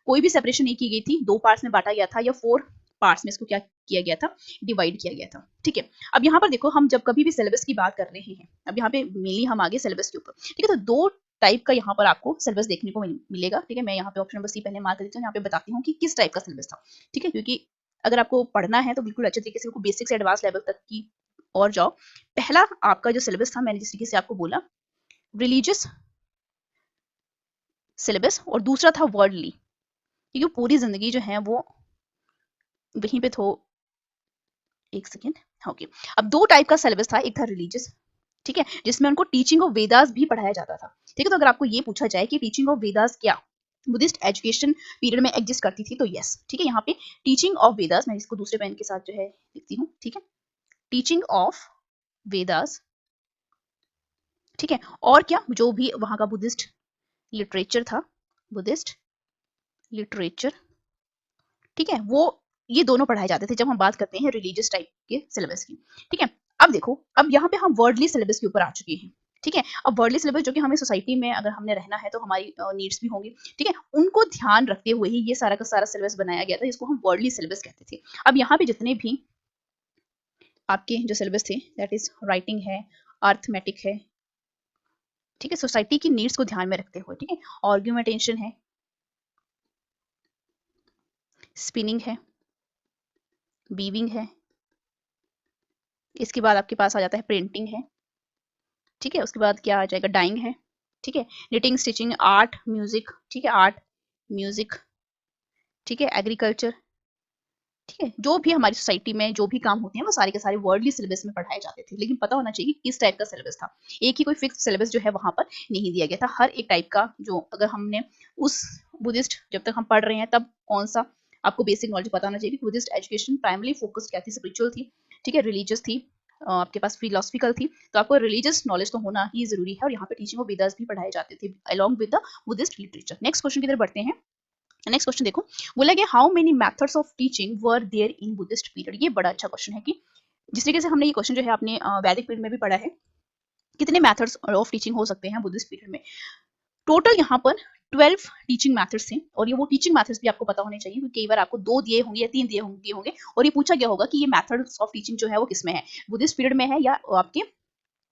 कोई भी सेपरेशन नहीं की गई थी, 2 पार्ट्स में बांटा गया था, या 4 पार्ट्स में इसको क्या किया गया था, डिवाइड किया गया था, ठीक है। अब यहाँ पर देखो, हम जब कभी भी सिलेबस की बात कर रहे हैं, अब यहाँ पे मेनली हम आगे सिलेबस के ऊपर, ठीक है, तो 2 टाइप का यहाँ पर आपको सिलेबस देखने को मिलेगा, ठीक है। मैं यहाँ पे ऑप्शन नंबर सी पहले मार्क कर देती हूँ, यहाँ पे बताती हूँ कि किस टाइप का सिलेबस था, ठीक है, क्योंकि अगर आपको पढ़ना है तो बिल्कुल अच्छे तरीके से बिल्कुल बेसिक से एडवांस लेवल तक की और जाओ। पहला आपका जो सिलेबस था, मैंने जिस तरीके से आपको बोला, रिलीजियस सिलेबस, और दूसरा था वर्ल्डली, क्योंकि पूरी जिंदगी जो है वो वहीं पे थो। एक सेकेंड। ओके, अब दो टाइप का सिलेबस था, एक था रिलीजियस, ठीक है, जिसमें उनको टीचिंग ऑफ वेदास भी पढ़ाया जाता था, ठीक है। तो अगर आपको ये पूछा जाए कि टीचिंग ऑफ वेदास क्या बुद्धिस्ट एजुकेशन पीरियड में एग्जिस्ट करती थी, तो यस, ठीक है। यहाँ पे टीचिंग ऑफ वेदास, मैं इसको दूसरे पेन के साथ जो है लिखती हूँ, ठीक है, टीचिंग ऑफ वेदास, ठीक है। और क्या, जो भी वहां का बुद्धिस्ट लिटरेचर था, बुद्धिस्ट लिटरेचर, ठीक है, वो ये दोनों पढ़ाए जाते थे जब हम बात करते हैं रिलीजियस टाइप के सिलेबस की, ठीक है। अब देखो, अब यहाँ पे हम वर्डली सिलेबस के ऊपर आ चुके हैं, ठीक है। अब वर्डली सिलेबस जो कि हमें सोसाइटी में अगर हमने रहना है तो हमारी नीड्स भी होंगी, ठीक है, उनको ध्यान रखते हुए ही ये सारा का सारा सिलेबस बनाया गया था, जिसको हम वर्डली सिलेबस कहते थे। अब यहाँ पे जितने भी आपके जो सिलेबस थे, दैट इज राइटिंग है, अर्थमेटिक है, ठीक है, सोसाइटी की नीड्स को ध्यान में रखते हुए, ठीक है, आर्ग्यूमेंटेशन है, स्पिनिंग है, वीविंग है, इसके बाद आपके पास आ जाता है प्रिंटिंग है, ठीक है, उसके बाद क्या आ जाएगा, डाइंग है, ठीक है, निटिंग, स्टिचिंग, आर्ट, म्यूजिक, ठीक है, आर्ट, म्यूजिक, ठीक है, एग्रीकल्चर, ठीक है। जो भी हमारी सोसाइटी में जो भी काम होते हैं वो सारे के सारे वर्डली सिलेबस में पढ़ाए जाते थे, लेकिन पता होना चाहिए किस टाइप का सिलेबस था। एक ही कोई फिक्स सिलेबस जो है वहां पर नहीं दिया गया था, हर एक टाइप का, जो अगर हमने उस बुद्धिस्ट जब तक हम पढ़ रहे हैं तब कौन सा आपको बेसिक नॉलेज पता होना चाहिए कि बुद्धिस्ट एजुकेशन प्राइमरी फोकस क्या थी, स्पिरिचुअल थी, ठीक है, रिलीजियस थी, आपके पास फिलोसफिकल थी, तो आपको रिलीजियस नॉलेज तो होना ही जरूरी है। और यहाँ पे टीचिंग ऑफ वेदास भी पढ़ाए जाते थे along with the Buddhist literature. Next question की तरफ बढ़ते हैं। नेक्स्ट क्वेश्चन देखो, बोला गया how many methods of teaching were there in Buddhist period. ये बड़ा अच्छा क्वेश्चन है कि जिस तरीके से हमने ये क्वेश्चन जो है अपने वैदिक पीरियड में भी पढ़ा है, कितने मेथड्स ऑफ टीचिंग हो सकते हैं बुद्धिस्ट पीरियड में। टोटल यहाँ पर 12 टीचिंग मेथड्स हैं, और ये वो टीचिंग मेथड्स भी आपको पता होने चाहिए, क्योंकि कई बार आपको 2 दिए होंगे या 3 दिए होंगे और ये पूछा गया होगा कि ये मेथड्स ऑफ टीचिंग जो है वो किसमें है, बुद्धिस्ट पीरियड में है या आपके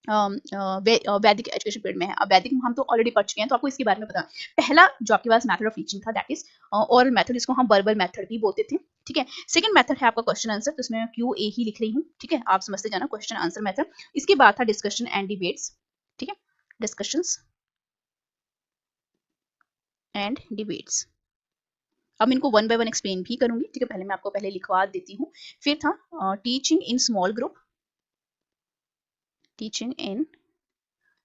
वैदिक एजुकेशन पीरियड में है। अब वैदिक हम तो ऑलरेडी पढ़ चुके हैं, तो आपको इसके बारे में पता। पहला जो आपके पास मेथड ऑफ टीचिंग था, दैट इज ओरल मेथड, जिसको हम वर्बल मेथड भी बोलते थे, ठीक है। सेकंड मेथड है आपका क्वेश्चन आंसर, तो इसमें QA ही लिख रही हूँ, ठीक है, आप समझते जाना, क्वेश्चन आंसर मेथड। इसके बाद था डिस्कशन एंड डिबेट्स, ठीक है, डिस्कशंस एंड डिबेट्स। अब मैं इनको वन बाय वन एक्सप्लेन भी करूंगी, ठीक है, पहले मैं आपको पहले लिखवा देती हूँ। फिर था teaching in small group, teaching in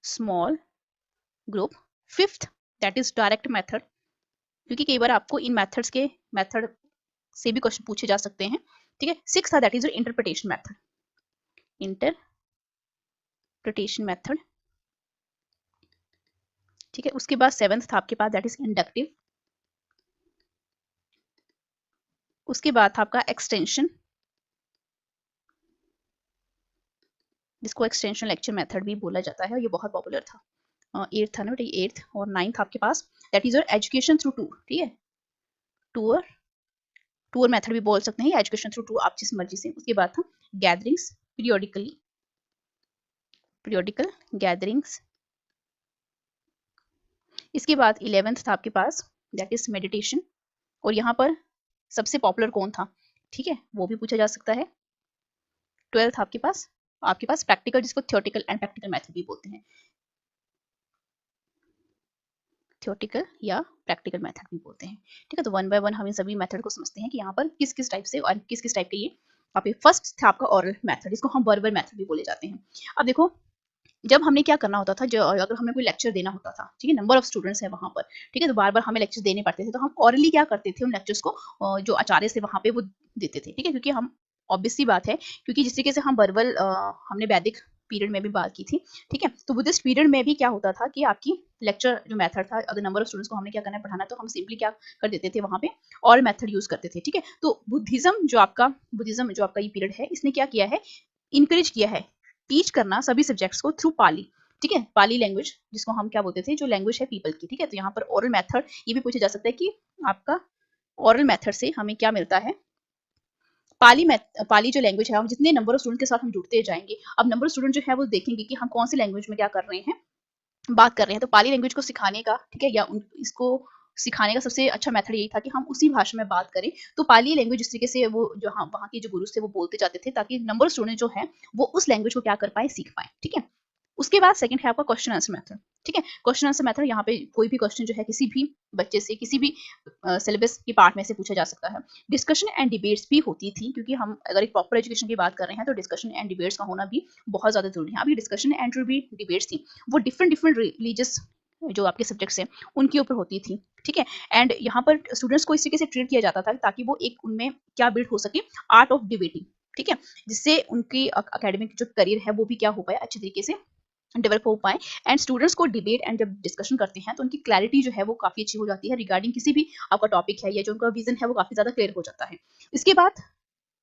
small group. Fifth that is direct method, क्योंकि कई बार आपको इन मेथड से भी क्वेश्चन पूछे जा सकते हैं, ठीक है। सिक्स था that is interpretation method, interpretation method, ठीक है। उसके बाद सेवेंथ था आपके पास दैट इज इंडक्टिव। उसके बाद था आपका एक्सटेंशन, जिसको एक्सटेंशन लेक्चर मेथड भी बोला जाता है, ये बहुत पॉपुलर था। एट्थ था ना बेटा, एट्थ। और नाइन्थ आपके पास that is your education through tour, ठीक है, टूर मेथड भी बोल सकते हैं, या एजुकेशन थ्रू टूर, आप जिस मर्जी से। उसके बाद था गैदरिंग्स, पीरियोडिकल गैदरिंग्स। इसके बाद 11th था आपके पास दैट इज मेडिटेशन, और यहाँ पर सबसे पॉपुलर कौन था, ठीक है, वो भी पूछा जा सकता है। 12th आपके पास प्रैक्टिकल, जिसको थियोरेटिकल एंड प्रैक्टिकल मेथड भी बोलते हैं, थियोरेटिकल या प्रैक्टिकल मेथड भी बोलते हैं, ठीक है। तो वन बाय वन हम इन सभी मेथड को समझते हैं कि यहाँ पर किस किस टाइप से और किस किस टाइप के ये आप। फर्स्ट था आपका ओरल मेथड, जिसको हम वर्बल मेथड भी बोले जाते हैं। अब देखो, जब हमने क्या करना होता था, जो अगर हमें कोई लेक्चर देना होता था, ठीक है, नंबर ऑफ स्टूडेंट्स है वहां पर, ठीक है, तो बार बार हमें लेक्चर देने पड़ते थे, तो हम ऑरली क्या करते थे, उन लेक्चर्स को जो आचार्य से वहां पे वो देते थे, ठीक है, क्योंकि हम ऑब्वियस सी बात है, क्योंकि जिस तरीके से हम वर्बल हमने वैदिक पीरियड में भी बात की थी, ठीक है, तो बुद्धिस्ट पीरियड में भी क्या होता था कि आपकी लेक्चर जो मेथड था, अगर नंबर ऑफ स्टूडेंट्स को हमने क्या करना है, पढ़ाना, तो हम सिंपली क्या कर देते थे वहां पे, और मेथड यूज करते थे, ठीक है। तो बुद्धिज्म जो आपका ये पीरियड है, इसने क्या किया है, इंकरेज किया है टीच करना सभी सब्जेक्ट्स को थ्रू पाली, ठीक है, पाली लैंग्वेज, जिसको हम क्या बोलते थे, जो लैंग्वेज है पीपल की, ठीक है। तो यहाँ पर ओरल मेथड ये भी पूछा जा सकता है कि आपका ओरल मेथड से हमें क्या मिलता है, पाली जो लैंग्वेज है, हम जितने नंबर ऑफ स्टूडेंट के साथ हम जुड़ते जाएंगे, अब नंबर ऑफ स्टूडेंट जो है वो देखेंगे कि हम कौन सी लैंग्वेज में क्या कर रहे हैं, बात कर रहे हैं, तो पाली लैंग्वेज को सिखाने का, ठीक है, या इसको सिखाने का सबसे अच्छा मेथड यही था कि हम उसी भाषा में बात करें। तो पाली लैंग्वेज जिस तरीके से वो जो वहाँ के जो गुरु थे वो बोलते जाते थे, ताकि नंबर ऑफ स्टूडेंट जो है वो उस लैंग्वेज को क्या कर पाए, सीख पाए, ठीक है। उसके बाद सेकंड है आपका क्वेश्चन आंसर मेथड। ठीक है, क्वेश्चन आंसर मेथड, यहाँ पे कोई भी क्वेश्चन जो है किसी भी बच्चे से किसी भी सिलेबस के पार्ट में से पूछा जा सकता है। डिस्कशन एंड डिबेट्स भी होती थी, क्योंकि हम अगर एक प्रॉपर एजुकेशन की बात कर रहे हैं तो डिस्कशन एंड डिबेट्स का होना भी बहुत ज़्यादा जरूरी है। अभी डिस्कशन एंड जो भी डिबेट्स थी वो डिफरेंट डिफरेंट रिलीजियस जो आपके सब्जेक्ट्स हैं उनके ऊपर होती थी। ठीक है, एंड यहाँ पर स्टूडेंट्स को इस तरीके से ट्रीट किया जाता था ताकि वो एक उनमें क्या बिल्ड हो सके, आर्ट ऑफ डिबेटिंग। ठीक है, जिससे उनकी अकेडमिक जो करियर है वो भी क्या हो पाए, अच्छे तरीके से डेवलप हो पाए। एंड स्टूडेंट्स को डिबेट एंड जब डिस्कशन करते हैं तो उनकी क्लैरिटी जो है वो काफी अच्छी हो जाती है रिगार्डिंग किसी भी आपका टॉपिक है, या जो उनका विजन है वो काफी ज्यादा क्लियर हो जाता है। इसके बाद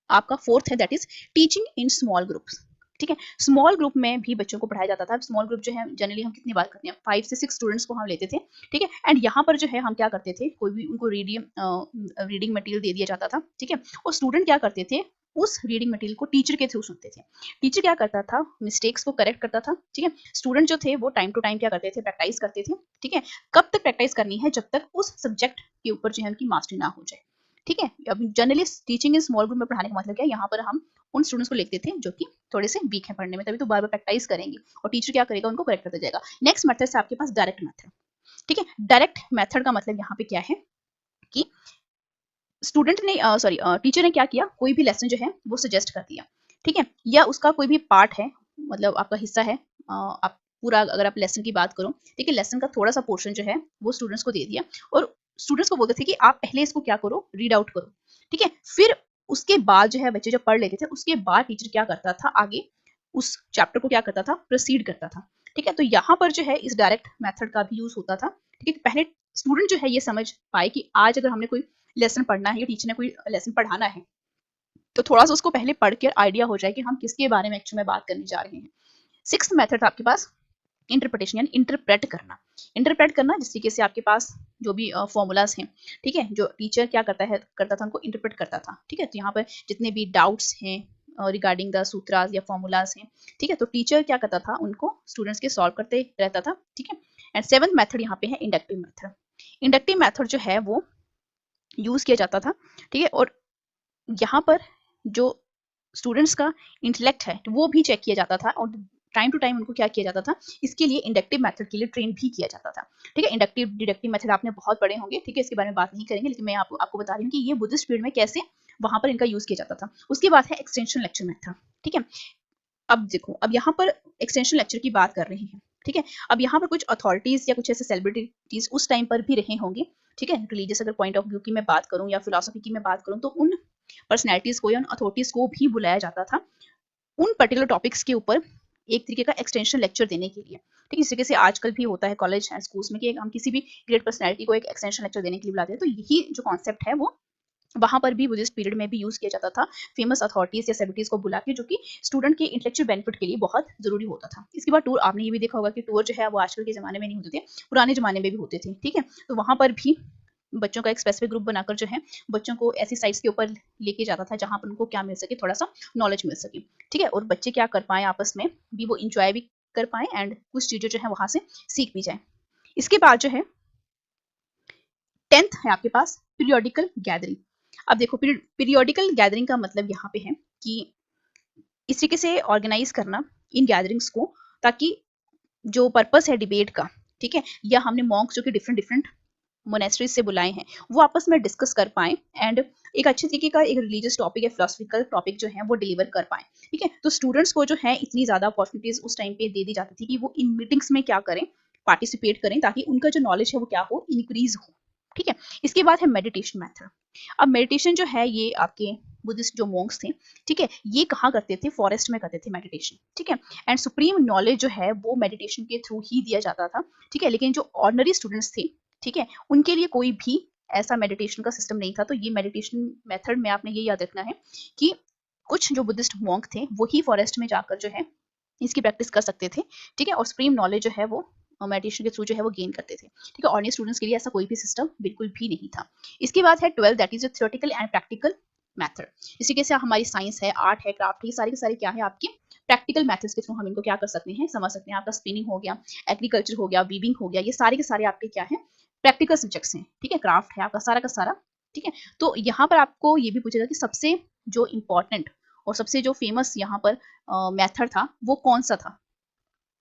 आपका फोर्थ है that is teaching in small groups. ठीक है, स्मॉल ग्रुप में भी बच्चों को पढ़ाया जाता था। स्मॉल ग्रुप जो है जनरली हम कितनी बार करते हैं, 5 से 6 स्टूडेंट्स को हम लेते थे। ठीक है, एंड यहाँ पर जो है हम क्या करते थे, कोई भी उनको रीडिंग मटेरियल दे दिया जाता था। ठीक है, और स्टूडेंट क्या करते थे, उस रीडिंग मटेरियल को टीचर के थ्रू सुनते थे। टीचर क्या करता था, मिस्टेक्स को करेक्ट करता था। ठीक है, स्टूडेंट जो थे वो टाइम टू टाइम क्या करते थे, प्रैक्टिस करते थे। ठीक है, कब तक प्रैक्टिस करनी है, जब तक उस सब्जेक्ट के ऊपर जो है उनकी मास्टरी ना हो जाए। ठीक है, अब generally teaching in small group में पढ़ाने का मतलब क्या है, यहाँ पर हम उन स्टूडेंट्स को लिखते थे जो कि थोड़े से वीक है पढ़ने में, तभी तो बार बार प्रैक्टिस करेंगे और टीचर क्या करेगा, उनको करेक्ट करता जाएगा। नेक्स्ट मेथड से आपके पास डायरेक्ट मेथड। ठीक है, डायरेक्ट मेथड का मतलब यहाँ पे क्या है कि स्टूडेंट ने टीचर ने क्या किया, कोई भी लेसन जो है वो सजेस्ट कर दिया। ठीक है, या उसका कोई भी पार्ट है, मतलब आपका हिस्सा है, आप पूरा अगर आप लेसन की बात करो, ठीक है, लेसन का थोड़ा सा पोर्शन जो है वो स्टूडेंट्स को दे दिया और स्टूडेंट्स को बोलते थे कि आप पहले इसको क्या करो, रीड आउट करो। ठीक है, फिर उसके बाद जो है बच्चे जब पढ़ लेते थे उसके बाद टीचर क्या करता था, आगे उस चैप्टर को क्या करता था, प्रोसीड करता था। ठीक है, तो यहाँ पर जो है इस डायरेक्ट मेथड का भी यूज होता था। ठीक है, पहले स्टूडेंट जो है ये समझ पाए कि आज अगर हमने कोई लेसन पढ़ना है या टीचर ने कोई लेसन पढ़ाना है तो थोड़ा सा उसको पहले पढ़ के आइडिया हो जाए कि हम किसके बारे में एक्चुअली में बात करने जा रहे हैं। सिक्स्थ मेथड आपके पास इंटरप्रिटेशन यानी इंटरप्रेट करना। इंटरप्रेट करना जिस तरीके से आपके पास जो भी फॉर्मूलाज हैं, ठीक है, जो टीचर क्या करता था उनको इंटरप्रेट करता था। ठीक है, तो यहाँ पर जितने भी डाउट्स हैं रिगार्डिंग द सूत्रास या फॉर्मूलाज हैं, ठीक है, तो टीचर क्या करता था, उनको स्टूडेंट्स के सॉल्व करते रहता था। ठीक है, एंड सेवंथ मेथड यहाँ पे है इंडक्टिव मेथड। इंडक्टिव मेथड जो है वो यूज किया जाता था। ठीक है, और यहाँ पर जो स्टूडेंट्स का इंटेलेक्ट है वो भी चेक किया जाता था और टाइम टू टाइम उनको क्या किया जाता था, इसके लिए इंडक्टिव मेथड के लिए ट्रेन भी किया जाता था। ठीक है, इंडक्टिव डिडक्टिव मेथड आपने बहुत पढ़े होंगे। ठीक है, इसके बारे में बात नहीं करेंगे, लेकिन मैं आपको बता रही हूँ कि ये बुद्धिस्ट पीरियड में कैसे वहां पर इनका यूज किया जाता था। उसके बाद है एक्सटेंशन लेक्चर मेथड। ठीक है, अब देखो, अब यहाँ पर एक्सटेंशन लेक्चर की बात कर रहे हैं। ठीक है, अब यहाँ पर कुछ अथॉरिटीज या कुछ ऐसे सेलिब्रिटीज उस टाइम पर भी रहे होंगे। ठीक है, रिलीजियस अगर पॉइंट ऑफ व्यू की मैं बात करूँ या फिलोसफी की मैं बात करूँ तो उन पर्सनैलिटीज को या उन अथॉरिटीज को भी बुलाया जाता था उन पर्टिकुलर टॉपिक्स के ऊपर एक तरीके का एक्सटेंशन लेक्चर देने के लिए। ठीक है, इस तरीके से आजकल भी होता है कॉलेज एंड स्कूल्स में कि हम किसी भी ग्रेट पर्सनैलिटी को एक एक्सटेंशन लेक्चर देने के लिए बुलाते हैं। तो यही जो कॉन्सेप्ट है वो वहां पर भी बुद्धिस्ट पीरियड में भी यूज किया जाता था, फेमस अथॉरिटीज या सेलिब्रिटीज को बुला के, जो कि स्टूडेंट के इंटेलेक्चुअल बेनिफिट के लिए बहुत जरूरी होता था। इसके बाद टूर, आपने ये भी देखा होगा कि टूर जो है वो आजकल के जमाने में नहीं होते थे, पुराने जमाने में भी होते थे। ठीक है, तो वहां पर भी बच्चों का एक स्पेसिफिक ग्रुप बनाकर जो है बच्चों को ऐसी साइट्स के ऊपर लेके जाता था जहां पर उनको क्या मिल सके, थोड़ा सा नॉलेज मिल सके। ठीक है, और बच्चे क्या कर पाए, आपस में भी वो इंजॉय भी कर पाए एंड कुछ चीजें जो है वहां से सीख भी जाए। इसके बाद जो है 10th है आपके पास पीरियोडिकल गैदरिंग। अब देखो, पीरियोडिकल गैदरिंग का मतलब यहाँ पे है कि इस तरीके से ऑर्गेनाइज करना इन गैदरिंग्स को, ताकि जो पर्पस है डिबेट का, ठीक है, या हमने मॉन्क्स जो कि डिफरेंट डिफरेंट मोनेस्ट्रीज से बुलाए हैं वो आपस में डिस्कस कर पाए एंड एक अच्छे तरीके का एक रिलीजियस टॉपिक या फिलोसफिकल टॉपिक जो है वो डिलीवर कर पाए। ठीक है, तो स्टूडेंट्स को जो है इतनी ज्यादा अपॉर्चुनिटीज उस टाइम पे दे दी जाती थी कि वो इन मीटिंग्स में क्या करें, पार्टिसिपेट करें, ताकि उनका जो नॉलेज है वो क्या हो, इंक्रीज हो। ठीक है, इसके बाद है मेडिटेशन मेथड। अब मेडिटेशन जो है ये आपके बुद्धिस्ट जो मॉन्क्स थे, ठीक है, ये कहाँ करते थे, फॉरेस्ट में करते थे मेडिटेशन। ठीक है, एंड सुप्रीम नॉलेज जो है वो मेडिटेशन के थ्रू ही दिया जाता था। ठीक है, लेकिन जो ऑर्डिनरी स्टूडेंट्स थे, ठीक है, उनके लिए कोई भी ऐसा मेडिटेशन का सिस्टम नहीं था। तो ये मेडिटेशन मेथड में आपने ये याद रखना है कि कुछ जो बुद्धिस्ट मॉन्क थे वो ही फॉरेस्ट में जाकर जो है इसकी प्रैक्टिस कर सकते थे। ठीक है, और सुप्रीम नॉलेज जो है वो मेडिटेशन के थ्रू जो है वो गेन करते थे। ठीक है, ऑर्डिनरी स्टूडेंट्स के लिए ऐसा कोई भी सिस्टम बिल्कुल भी नहीं था। इसके बाद है 12 that is theoretical and practical method. इस तरीके से हमारी साइंस है, आर्ट है, क्राफ्ट है, ये सारे के सारे क्या है आपके प्रैक्टिकल मेथड्स के थ्रू हम इनको क्या कर सकते हैं, समझ सकते हैं। आपका स्पिनिंग हो गया, एग्रीकल्चर हो गया, वीविंग हो गया, ये सारे के सारे आपके क्या है, प्रैक्टिकल सब्जेक्ट्स हैं। ठीक है, क्राफ्ट है आपका सारा का सारा। ठीक है, तो यहाँ पर आपको ये भी पूछेगा कि सबसे जो इम्पोर्टेंट और सबसे जो फेमस यहाँ पर मेथड था वो कौन सा था।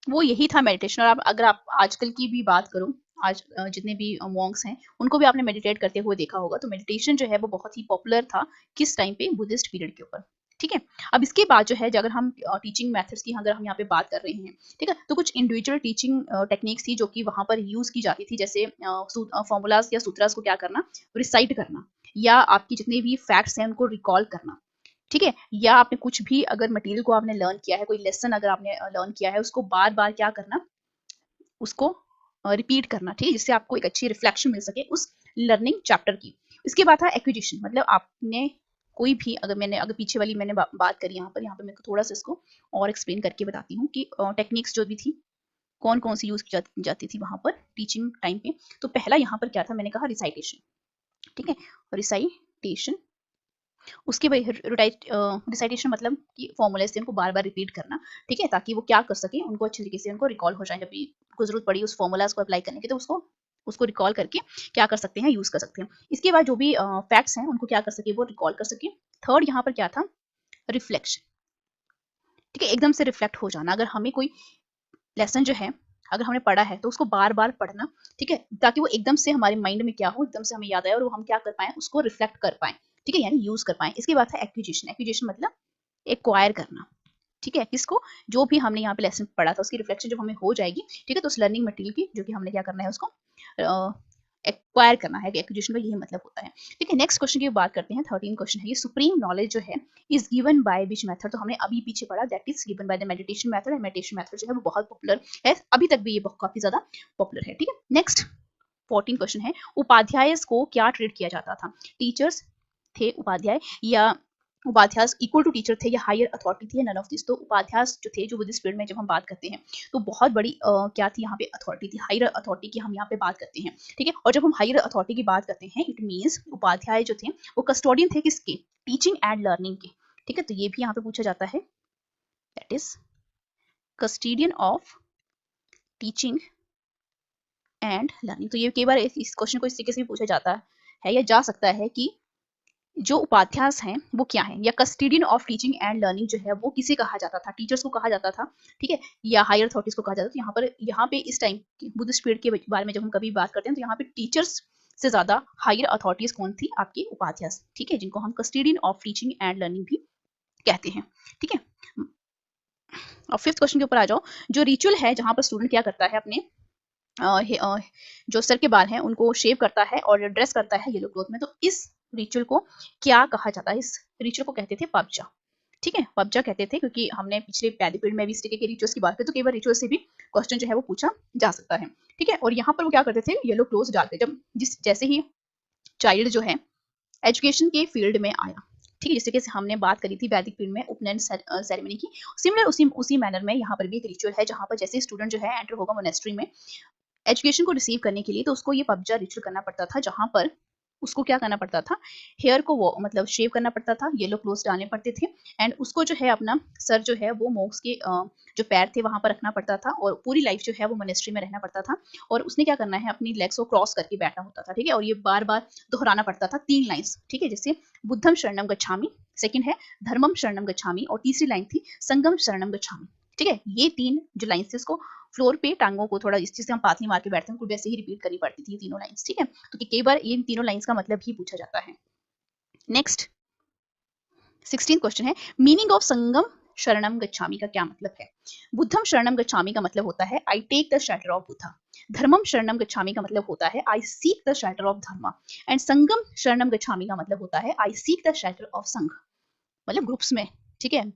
वो यही था मेडिटेशन। और आप अगर आप आजकल की भी बात करो, आज जितने भी मॉन्क्स हैं उनको भी आपने मेडिटेट करते हुए देखा होगा। तो मेडिटेशन जो है वो बहुत ही पॉपुलर था किस टाइम पे, बुद्धिस्ट पीरियड के ऊपर। ठीक है, अब इसके बाद जो है अगर हम टीचिंग मेथड्स की अगर हम यहाँ पे बात कर रहे हैं, ठीक है, तो कुछ इंडिविजुअल टीचिंग टेक्निक्स थी जो कि वहां पर यूज की जाती थी, जैसे फॉर्मूलाज या सूत्रास को क्या करना, रिसाइट करना, या आपकी जितने भी फैक्ट्स हैं उनको रिकॉल करना। ठीक है, या आपने कुछ भी अगर मटेरियल को आपने लर्न किया है, कोई लेसन अगर आपने लर्न किया है, उसको बार बार क्या करना, उसको रिपीट करना। ठीक है, जिससे आपको एक अच्छी रिफ्लेक्शन मिल सके उस लर्निंग चैप्टर की। इसके बाद था एक्विजिशन, मतलब आपने कोई भी अगर पीछे वाली मैंने बात करी, यहाँ पर मैं थोड़ा सा इसको और एक्सप्लेन करके बताती हूँ कि टेक्निक्स जो भी थी कौन कौन सी यूज की जाती थी वहां पर टीचिंग टाइम पे। तो पहला यहाँ पर क्या था, मैंने कहा रिसाइटेशन। ठीक है, रिसाइटेशन। उसके बाद रिसाइटेशन मतलब कि फॉर्मूले से उनको बार बार रिपीट करना। ठीक है, ताकि वो क्या कर सके, उनको अच्छे तरीके से उनको रिकॉल हो जाए, जब भी उनको जरूरत पड़ी उस फॉर्मूलाज को अप्लाई करने की, तो उसको उसको रिकॉल करके क्या कर सकते हैं, यूज कर सकते हैं। इसके बाद जो भी फैक्ट्स हैं उनको क्या कर सके, वो रिकॉल कर सके। थर्ड यहाँ पर क्या था, रिफ्लेक्शन। ठीक है, एकदम से रिफ्लेक्ट हो जाना। अगर हमें कोई लेसन जो है अगर हमने पढ़ा है तो उसको बार बार पढ़ना। ठीक है, ताकि वो एकदम से हमारे माइंड में क्या हो, एकदम से हमें याद आए और वो हम क्या कर पाए, उसको रिफ्लेक्ट कर पाए। ठीक है, यानी यूज कर पाए। इसके बाद है एक्विजिशन। एक्विजिशन मतलब एक्वायर करना। ठीक है, किसको, जो भी हमने यहाँ पे लेसन पढ़ा था उसकी रिफ्लेक्शन जब हमें हो जाएगी, ठीक है, तो उस लर्निंग मटेरियल की जो कि हमने क्या करना है उसको एक्वायर करना है। एक्विजिशन का यही मतलब होता है। ठीक है, नेक्स्ट क्वेश्चन की बात करते हैं। 13 क्वेश्चन है ये, सुप्रीम नॉलेज जो है is given by which method. तो हमने अभी पीछे पढ़ा, that is given by the meditation method. And meditation method जो है वो बहुत पॉपुलर है, अभी तक भी ये काफी ज्यादा पॉपुलर है। ठीक है, नेक्स्ट 14 क्वेश्चन है, उपाध्याय को क्या ट्रीट किया जाता था। टीचर्स थे उपाध्याय, या उपाध्याय इक्वल टू टीचर थे, या हायर अथॉरिटी थी, या नन ऑफ दिस। तो उपाध्याय जो थे, जो बुद्धिस्ट पीरियड में जब हम बात करते हैं तो बहुत बड़ी क्या थी यहाँ पे, अथॉरिटी थी, हायर अथॉरिटी की हम यहाँ पे बात करते हैं। ठीक है, और जब हम हायर अथॉरिटी की बात करते हैं, इट मीन्स उपाध्याय जो थे वो कस्टोडियन थे किसके, टीचिंग एंड लर्निंग के। ठीक है, तो ये भी यहाँ पे पूछा जाता है, that is custodian of teaching and learning. तो ये कई बार इस क्वेश्चन को इस तरीके से भी पूछा जाता है या जा सकता है कि जो उपाध्याय हैं वो क्या है, या custodian of teaching and learning जो है वो किसे कहा जाता था, टीचर्स को कहा जाता था। ठीक है, या हायर अथॉरिटीज को कहा जाता था। यहाँ पे इस टाइम बुद्धिस्ट पीरियड के बारे में जब हम कभी बात करते हैं तो यहाँ पे टीचर्स से ज्यादा हायर अथॉरिटीज कौन थी, आपके उपाध्याय। ठीक है, जिनको हम custodian of teaching and learning भी कहते हैं। ठीक है, और फिफ्थ क्वेश्चन के ऊपर आ जाओ। जो रिचुअल है जहां पर स्टूडेंट क्या करता है, अपने जो सर के बाल हैं उनको शेव करता है और ड्रेस करता है येलो क्लॉथ में, तो इस रिचुअल को क्या कहा जाता है, इस रिचुअल को कहते थे पबजा। ठीक है, पबजा कहते थे, क्योंकि हमने पिछले पैदी पीरियड में भी इस तरीके के रिचुअल्स की बात की, तो कई बार रिचुअल से भी क्वेश्चन जो है वो पूछा जा सकता है। ठीक है, और यहाँ पर वो क्या करते थे, येलो क्लोथ डालते, जब जैसे ही चाइल्ड जो है एजुकेशन के फील्ड में आया, ठीक है, जैसे कि हमने बात करी थी वैदिक पीरियड में उपनयन सेरेमनी की, सिमिलर उसी मैनर में यहाँ पर भी एक रिचुअल है, जहाँ पर जैसे स्टूडेंट जो है एंटर होगा मोनेस्ट्री में एजुकेशन को रिसीव करने के लिए, तो उसको ये पबजा रिचुअल करना पड़ता था, जहां पर उसको क्या करना पड़ता था, हेयर को वो मतलब शेव करना पड़ता था, येलो क्लोथ्स डालने पड़ते थे, एंड उसको जो है अपना सर जो है वो मोक्स के जो पैर थे वहां पर रखना पड़ता था, और पूरी लाइफ जो है वो मोनेस्ट्री में रहना पड़ता था, और उसने क्या करना है, अपनी लेग्स को क्रॉस करके बैठना होता था। ठीक है, और ये बार बार दोहराना पड़ता था 3 लाइन्स। ठीक है, जैसे बुद्धम शरणम गच्छामि, सेकंड है धर्मम शरणम गच्छामि, और तीसरी लाइन थी संगम शरणम गच्छामि। ठीक है, ये 3 जो लाइन्स थी इसको फ्लोर पे टांगों को थोड़ा इस चीज से हम पातली मार के बैठते हैं, कुछ वैसे ही रिपीट करनी पड़ती थी तीनों लाइंस। ठीक है, तो कई बार इन तीनों लाइंस का मतलब ही पूछा जाता है। नेक्स्ट 16 क्वेश्चन है, मीनिंग ऑफ संगम शरणम गच्छामि का क्या मतलब है। बुद्धम शरणम गच्छामि का मतलब होता है I take the shelter of Buddha. धर्मम शरणम गच्छामि का मतलब होता है I seek the shelter of Dharma. And संगम शरणम गच्छामि का मतलब होता है I seek the shelter of Sangha, मतलब ग्रुप्स में। ठीक है,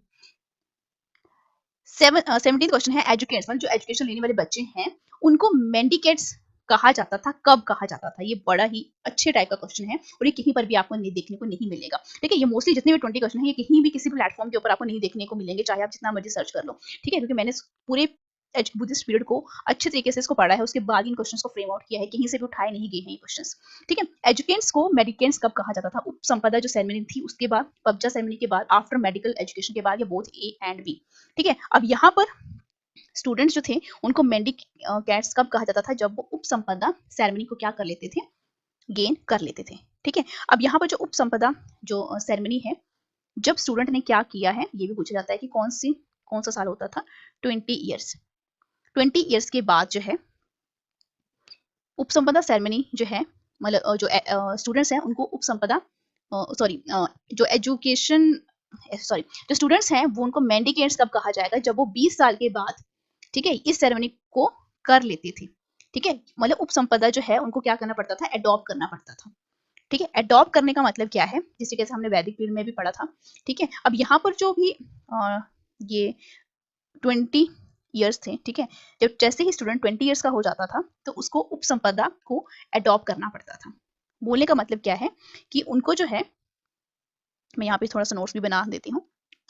17 क्वेश्चन है, एजुकेट्स मतलब जो एजुकेशन लेने वाले बच्चे हैं उनको मेंडिकेट्स कहा जाता था, कब कहा जाता था। ये बड़ा ही अच्छे टाइप का क्वेश्चन है, और ये कहीं पर भी आपको नहीं देखने को नहीं मिलेगा। ठीक है, ये मोस्टली जितने भी 20 क्वेश्चन है ये कहीं भी किसी भी प्लेटफॉर्म के ऊपर आपको नहीं देखने को मिलेंगे, चाहे आप जितना मर्जी सर्च कर लो। ठीक है, क्योंकि मैंने पूरे बुद्धिस्ट पीरियड को अच्छे तरीके से इसको पढ़ा है, उसके बाद इन क्वेश्चंस को फ्रेम आउट किया है, कहीं से भी उठाए नहीं गए हैं ये क्वेश्चंस। ठीक है, एजुकेट्स को मेडिकेट्स कब कहा जाता था, उपसंपदा जो सेरेमनी थी उसके बाद, पबजा सेरेमनी के बाद, आफ्टर मेडिकल एजुकेशन के बाद, या बोथ ए एंड बी। ठीक है, अब यहाँ पर स्टूडेंट्स जो थे उनको मेंडिकेट्स कब कहा जाता था, जब वो उपसंपदा सेरेमनी को क्या कर लेते थे, गेन कर लेते थे। ठीक है, अब यहाँ पर जो उपसंपदा जो सेरेमनी है, जब स्टूडेंट ने क्या किया है ये भी पूछा जाता है कि कौन सा साल होता था, 20 ईयर्स। 20 ईयर्स के बाद जो है उपसंपदा सेरेमनी जो है, मतलब जो स्टूडेंट्स हैं उनको उपसंपदा सॉरी जो एजुकेशन सॉरी जो स्टूडेंट्स हैं वो उनको मेंडिकेट्स कब कहा जाएगा, जब वो 20 साल के बाद, ठीक है, इस सेरेमनी को कर लेते थे। ठीक है, मतलब उपसंपदा जो है उनको क्या करना पड़ता था, एडॉप्ट करना पड़ता था। ठीक है, एडॉप्ट करने का मतलब क्या है, जिसे कैसे हमने वैदिक पीरियड में भी पढ़ा था। ठीक है, अब यहाँ पर जो भी ये 20 ईयर्स थे, ठीक है, जब जैसे ही स्टूडेंट 20 ईयर्स का हो जाता था तो उसको उपसंपदा को एडॉप्ट करना पड़ता था। बोलने का मतलब क्या है कि उनको जो है, मैं यहाँ पे थोड़ा सा नोट्स भी बना देती हूँ,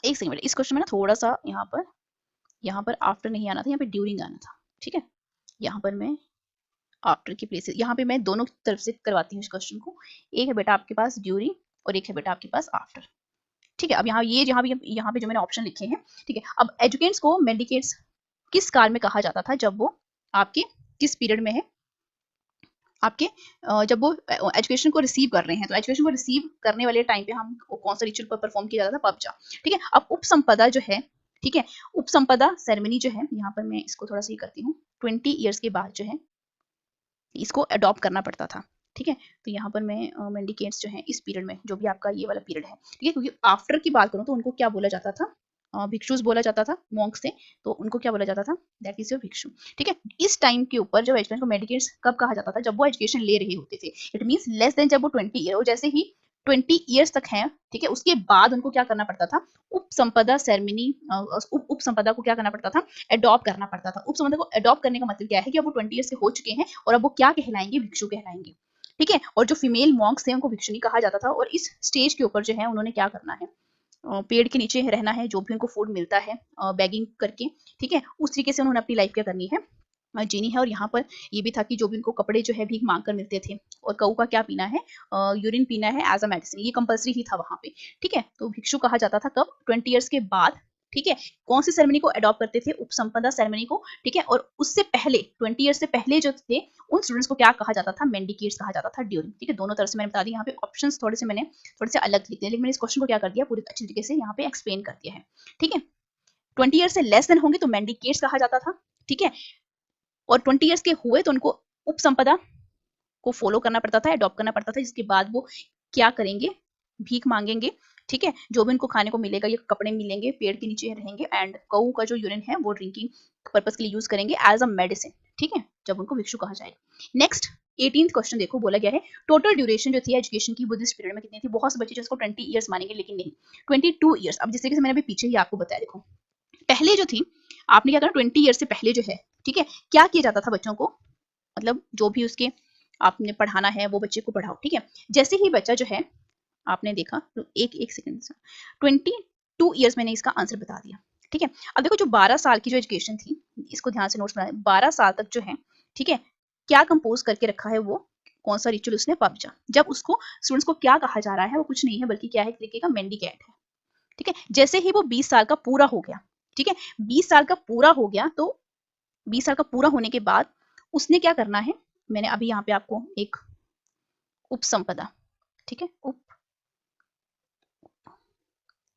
एक सेकंड। इस क्वेश्चन में ना थोड़ा सा यहाँ पर आफ्टर नहीं आना था, यहाँ पे ड्यूरिंग आना था। ठीक है, यहाँ पर मैं आफ्टर की प्लेस, यहाँ पे मैं दोनों तरफ से करवाती हूँ इस क्वेश्चन को। एक है बेटा आपके पास ड्यूरिंग और एक है बेटा आपके पास आफ्टर। ठीक है, अब यहाँ पे जो मैंने ऑप्शन लिखे हैं, ठीक है, अब एजुकेट्स को मेडिकेट्स किस काल में कहा जाता था, जब वो आपके किस पीरियड में है, आपके जब वो एजुकेशन को रिसीव कर रहे हैं, तो एजुकेशन को रिसीव करने वाले टाइम पे हम कौन सा रिचुअल पर परफॉर्म किया जाता था, पबजा। ठीक है, अब उपसंपदा जो है, ठीक है, उपसंपदा सेरेमनी जो है, यहाँ पर मैं इसको थोड़ा सा ये करती हूँ, 20 ईयर्स के बाद जो है इसको अडॉप्ट करना पड़ता था। ठीक है, तो यहाँ पर मैं मेंडिकेट्स जो है इस पीरियड में, जो भी आपका ये वाला पीरियड है, ठीक है, क्योंकि आफ्टर की बात करूँ तो उनको क्या बोला जाता था, भिक्षुस बोला जाता था मॉन्क्स से, तो उनको क्या बोला जाता था, दैट इज योर भिक्षु। ठीक है, इस टाइम के ऊपर जब एजुकेशन को मेडिकेट्स कब कहा जाता था, जब वो एजुकेशन ले रहे होते थे। इट मींस लेस देन, जब वो 20 ईयर, जैसे ही 20 ईयर्स तक हैं, ठीक है, उसके बाद उनको क्या करना पड़ता था, उपसंपदा सेरेमनी, उपसंपदा को क्या करना पड़ता था, एडॉप्ट करना पड़ता था। उपसंपदा को एडॉप्ट करने का मतलब क्या है कि अब वो 20 ईयर्स के हो चुके हैं और अब वो क्या कहलाएंगे, भिक्षु कहलाएंगे। ठीक है, और जो फीमेल मॉन्क्स थे उनको भिक्षुनी कहा जाता था, और इस स्टेज के ऊपर जो है उन्होंने क्या करना है, पेड़ के नीचे रहना है, जो भी उनको फूड मिलता है बैगिंग करके। ठीक है, उस तरीके से उन्होंने अपनी लाइफ क्या करनी है, जीनी है। और यहाँ पर ये भी था कि जो भी उनको कपड़े जो है भीख मांग कर मिलते थे, और कऊ का क्या पीना है, यूरिन पीना है एज अ मेडिसिन, ये कंपलसरी ही था वहां पे। ठीक है, तो भिक्षु कहा जाता था कब, 20 ईयर्स के बाद। ठीक है, कौन सी सेरेमनी को अडॉप्ट करते थे, उपसंपदा सेरेमनी को। ठीक है, और उससे पहले 20 ईयर्स से पहले जो थे उन स्टूडेंट्स को क्या कहा जाता था, मेंडिकेट्स कहा जाता था ड्यूरिंग। ठीक है, दोनों तरफ से मैंने बता दिया, यहाँ पे ऑप्शंस थोड़े से अलग लिखे हैं, लेकिन मैंने इस क्वेश्चन को क्या कर दिया, पूरी अच्छी तरीके से यहाँ पे एक्सप्लेन कर दिया है। ठीक है, 20 ईयर्स से लेस देन होंगे तो मेंडिकेट्स कहा जाता था। ठीक है, और 20 ईयर्स के हुए तो उनको उपसंपदा को फॉलो करना पड़ता था, अडॉप्ट करना पड़ता था, जिसके बाद वो क्या करेंगे, भीख मांगेंगे। ठीक है, जो भी उनको खाने को मिलेगा, ये कपड़े मिलेंगे, पेड़ के नीचे रहेंगे, एंड कऊ का जो यूरिन है वो ड्रिंकिंग पर्पस के लिए यूज करेंगे एज अ मेडिसिन। ठीक है, जब उनको भिक्षु कहा जाएगा। नेक्स्ट 18th क्वेश्चन देखो, बोला गया है टोटल ड्यूरेशन जो थी एजुकेशन की बुद्धिस्ट पीरियड में कितनी थी। बहुत से बच्चे जो इसको 20 ईयर्स मानेंगे, लेकिन नहीं, 22 ईयर्स। अब जिस तरीके से मैंने अभी पीछे ही आपको बताया, देखो पहले जो थी, आपने क्या करना, 20 ईयर्स से पहले जो है, ठीक है, क्या किया जाता था बच्चों को, मतलब जो भी उसके आपने पढ़ाना है वो बच्चे को पढ़ाओ। ठीक है, जैसे ही बच्चा जो है, आपने देखा तो एक सेकंड, 22 ईयर्स मैंने इसका आंसर बता दिया। ठीक है, अब देखो जो 12 साल की जो एजुकेशन थी, इसको ध्यान से नोट्स बनाए, 12 साल तक जो है, ठीक है, क्या कंपोज करके रखा है, वो कौन सा रिचुअल उसने, पबजा। जब उसको स्टूडेंट्स को क्या कहा जा रहा है, वो कुछ नहीं है बल्कि क्या है, एक तरीके का मेंडिकेट है। ठीक है, जैसे ही वो 20 साल का पूरा हो गया, ठीक है, 20 साल का पूरा हो गया, तो 20 साल का पूरा होने के बाद उसने क्या करना है, मैंने अभी यहाँ पे आपको एक उपसंपदा, ठीक है,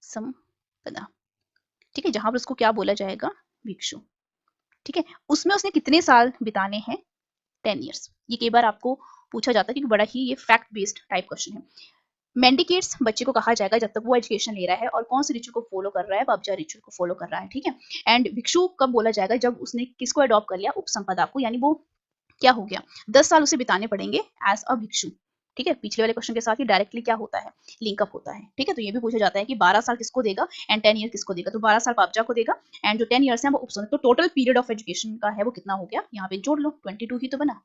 उपसंपदा, ठीक है, जहां पर उसको क्या बोला जाएगा, भिक्षु। ठीक है, उसमें उसने कितने साल बिताने हैं, 10 ईयर्स। ये कई बार आपको पूछा जाता है क्योंकि बड़ा ही ये फैक्ट बेस्ड टाइप क्वेश्चन है। मेंडिकेट्स बच्चे को कहा जाएगा जब तक वो एजुकेशन ले रहा है और कौन से रिचुअल को फॉलो कर रहा है, पबजा रिचुअल को फॉलो कर रहा है। ठीक है, एंड भिक्षु कब बोला जाएगा, जब उसने किसको अडॉप्ट कर लिया, उपसंपदा को, यानी वो क्या हो गया, 10 साल उसे बिताने पड़ेंगे एज अ भिक्षु। ठीक है, पिछले वाले क्वेश्चन के साथ ही डायरेक्टली क्या होता है, लिंकअप होता है। ठीक है, तो ये भी पूछा जाता है कि 12 साल किसको देगा एंड 10 ईयर किसको देगा, तो 12 साल पबजा को देगा एंड जो 10 ईयर्स है वो उपसंपदा। तो टोटल पीरियड ऑफ एजुकेशन का है वो कितना हो गया, यहाँ पे जोड़ लो, 22 ही तो बना।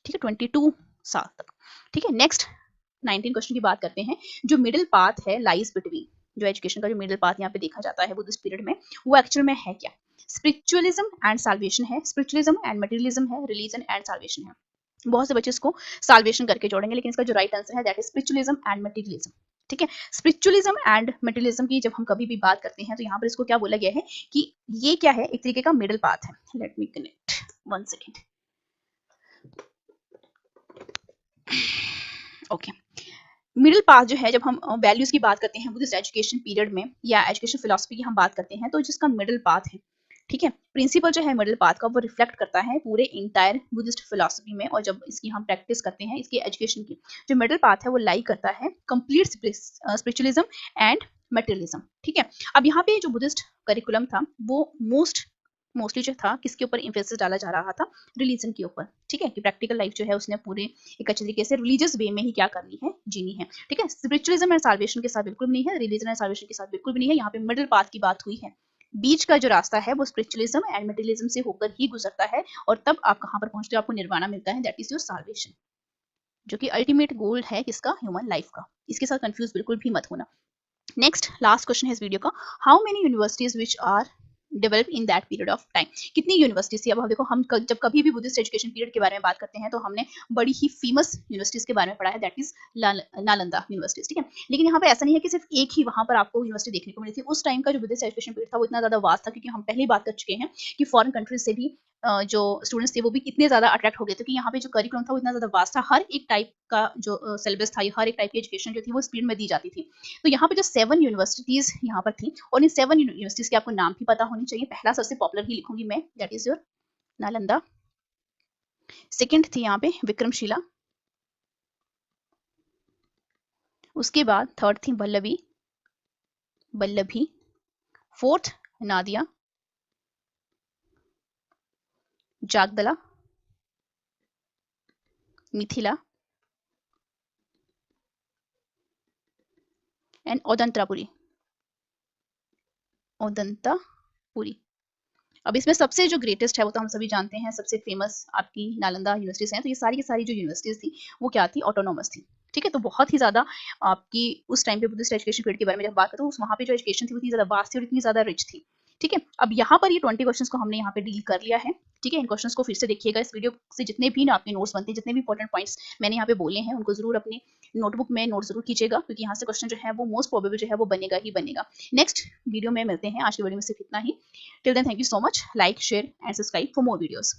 ठीक है, 22 साल तक। ठीक है, नेक्स्ट 19 क्वेश्चन की बात करते हैं। जो मिडिल पाथ है, लाइज बिटवीन, जो एजुकेशन का जो मिडिल पाथ यहाँ पे देखा जाता है बुद्धिस्ट पीरियड में, वो एक्चुअल में है क्या, स्पिरिचुअलिज्म एंड साल्वेशन है, स्पिरिचुअलिज्म एंड मटेरियलिज्म है, रिलीजन एंड साल्वेशन है। बहुत से बच्चे इसको साल्वेशन करके जोड़ेंगे, लेकिन इसका जो राइट आंसर है that is spiritualism and materialism. ठीक है, स्पिरिचुअलिज्म एंड मटेरियलिज्म की जब हम कभी भी बात करते हैं तो यहाँ पर इसको क्या बोला गया है कि ये क्या है, एक तरीके का मिडिल पाथ है। Let me connect, 1 second. Okay, middle path जो है, जब हम वैल्यूज की बात करते हैं बुद्धिस्ट एजुकेशन पीरियड में या एजुकेशन फिलॉसफी की हम बात करते हैं, तो जिसका मिडिल पाथ है, ठीक है। प्रिंसिपल जो है मिडिल पाथ का वो रिफ्लेक्ट करता है पूरे इंटायर बुद्धिस्ट फिलॉसफी में, और जब इसकी हम प्रैक्टिस करते हैं इसकी एजुकेशन की, जो मिडिल पाथ है वो लाई करता है कंप्लीट स्पिरिचुअलिज्म एंड मटेरियलिज्म। ठीक है। अब यहाँ पे जो बुद्धिस्ट करिकुलम था वो मोस्टली जो था किसके ऊपर इम्फेसिस डाला जा रहा था, रिलीजन के ऊपर। ठीक है, कि प्रैक्टिकल लाइफ जो है उसने पूरे एक अच्छे तरीके से रिलीजियस वे में ही क्या करनी है, जीनी है। ठीक है, स्पिरिचुअलिज्म एंड साल्वेशन के साथ बिल्कुल भी नहीं है, रिलीजन एंड साल्वेशन के साथ बिल्कुल भी नहीं है। यहाँ पे मिडिल पाथ की बात हुई है। बीच का जो रास्ता है वो स्पिरिचुअलिज्म एंड मटेरियलिज्म से होकर ही गुजरता है, और तब आप कहाँ पर पहुंचते हो, आपको निर्वाणा मिलता है, दैट इज योर साल्वेशन, जो कि अल्टीमेट गोल है किसका, ह्यूमन लाइफ का। इसके साथ कंफ्यूज बिल्कुल भी मत होना। नेक्स्ट लास्ट क्वेश्चन है इस वीडियो का, how many universities which are develop in that period of time. कितनी यूनिवर्सिटीज थी। अब देखो हम जब कभी भी बुद्धिस्ट एजुकेशन पीरियड के बारे में बात करते हैं तो हमने बड़ी ही फेमस यूनिवर्सिटीज के बारे में पढ़ा है, दैट इज नालंदा यूनिवर्सिटीज। ठीक है, लेकिन यहाँ पे ऐसा नहीं है कि सिर्फ एक ही वहां पर आपको यूनिवर्सिटी देखने को मिली थी। उस टाइम का जो बुद्धिस्ट एजुकेशन पीरियड था वो इतना ज्यादा वास्ट था, क्योंकि हम पहले ही बात कर चुके हैं कि फॉरेन कंट्रीज से भी जो स्टूडेंट्स थे वो भी इतने ज्यादा अट्रैक्ट हो गए थे कि यहाँ पे जो करिकुलम था वो इतना ज्यादा वास्ट था। हर एक टाइप का जो सिलेबस था, हर एक टाइप की एजुकेशन जो थी वो स्पीड में दी जाती थी। तो यहाँ पे जो 7 यूनिवर्सिटीज यहाँ पर थी, और इन 7 यूनिवर्सिटीज के आपको नाम भी पता होनी चाहिए। पहला सबसे पॉपुलर ही लिखूंगी मैं, that is your Nalanda. Second थी यहाँ पे विक्रमशिला, उसके बाद थर्ड थी वल्लभी, फोर्थ नादिया, जागदला, मिथिला एंड ओदंतापुरी। अब इसमें सबसे जो ग्रेटेस्ट है वो तो हम सभी जानते हैं, सबसे फेमस आपकी नालंदा यूनिवर्सिटीज हैं। तो ये सारी की सारी जो यूनिवर्सिटीज थी वो क्या थी, ऑटोनॉमस थी। ठीक है, तो बहुत ही ज्यादा आपकी उस टाइम पे बुद्धिस्ट एजुकेशन पीरियड के बारे में जब बात करूँ, वहाँ पे जो एजुकेशन थी वो इतनी ज्यादा वास्ट थी और इतनी ज्यादा रिच थी। ठीक है, अब यहाँ पर ये 20 क्वेश्चंस को हमने यहाँ पे डील कर लिया है। ठीक है, इन क्वेश्चंस को फिर से देखिएगा। इस वीडियो से जितने भी आपके नोट्स बनते हैं, जितने भी इंपॉर्टेंट पॉइंट्स मैंने यहाँ पे बोले हैं, उनको जरूर अपनी नोटबुक में नोट जरूर कीजिएगा, क्योंकि यहाँ से क्वेश्चन जो है वो मोस्ट प्रोबेबल जो है वो बनेगा ही बनेगा। नेक्स्ट वीडियो में मिलते हैं। आज की वीडियो में सिर्फ इतना ही। Till then, thank you so much. Like, share and subscribe for more videos.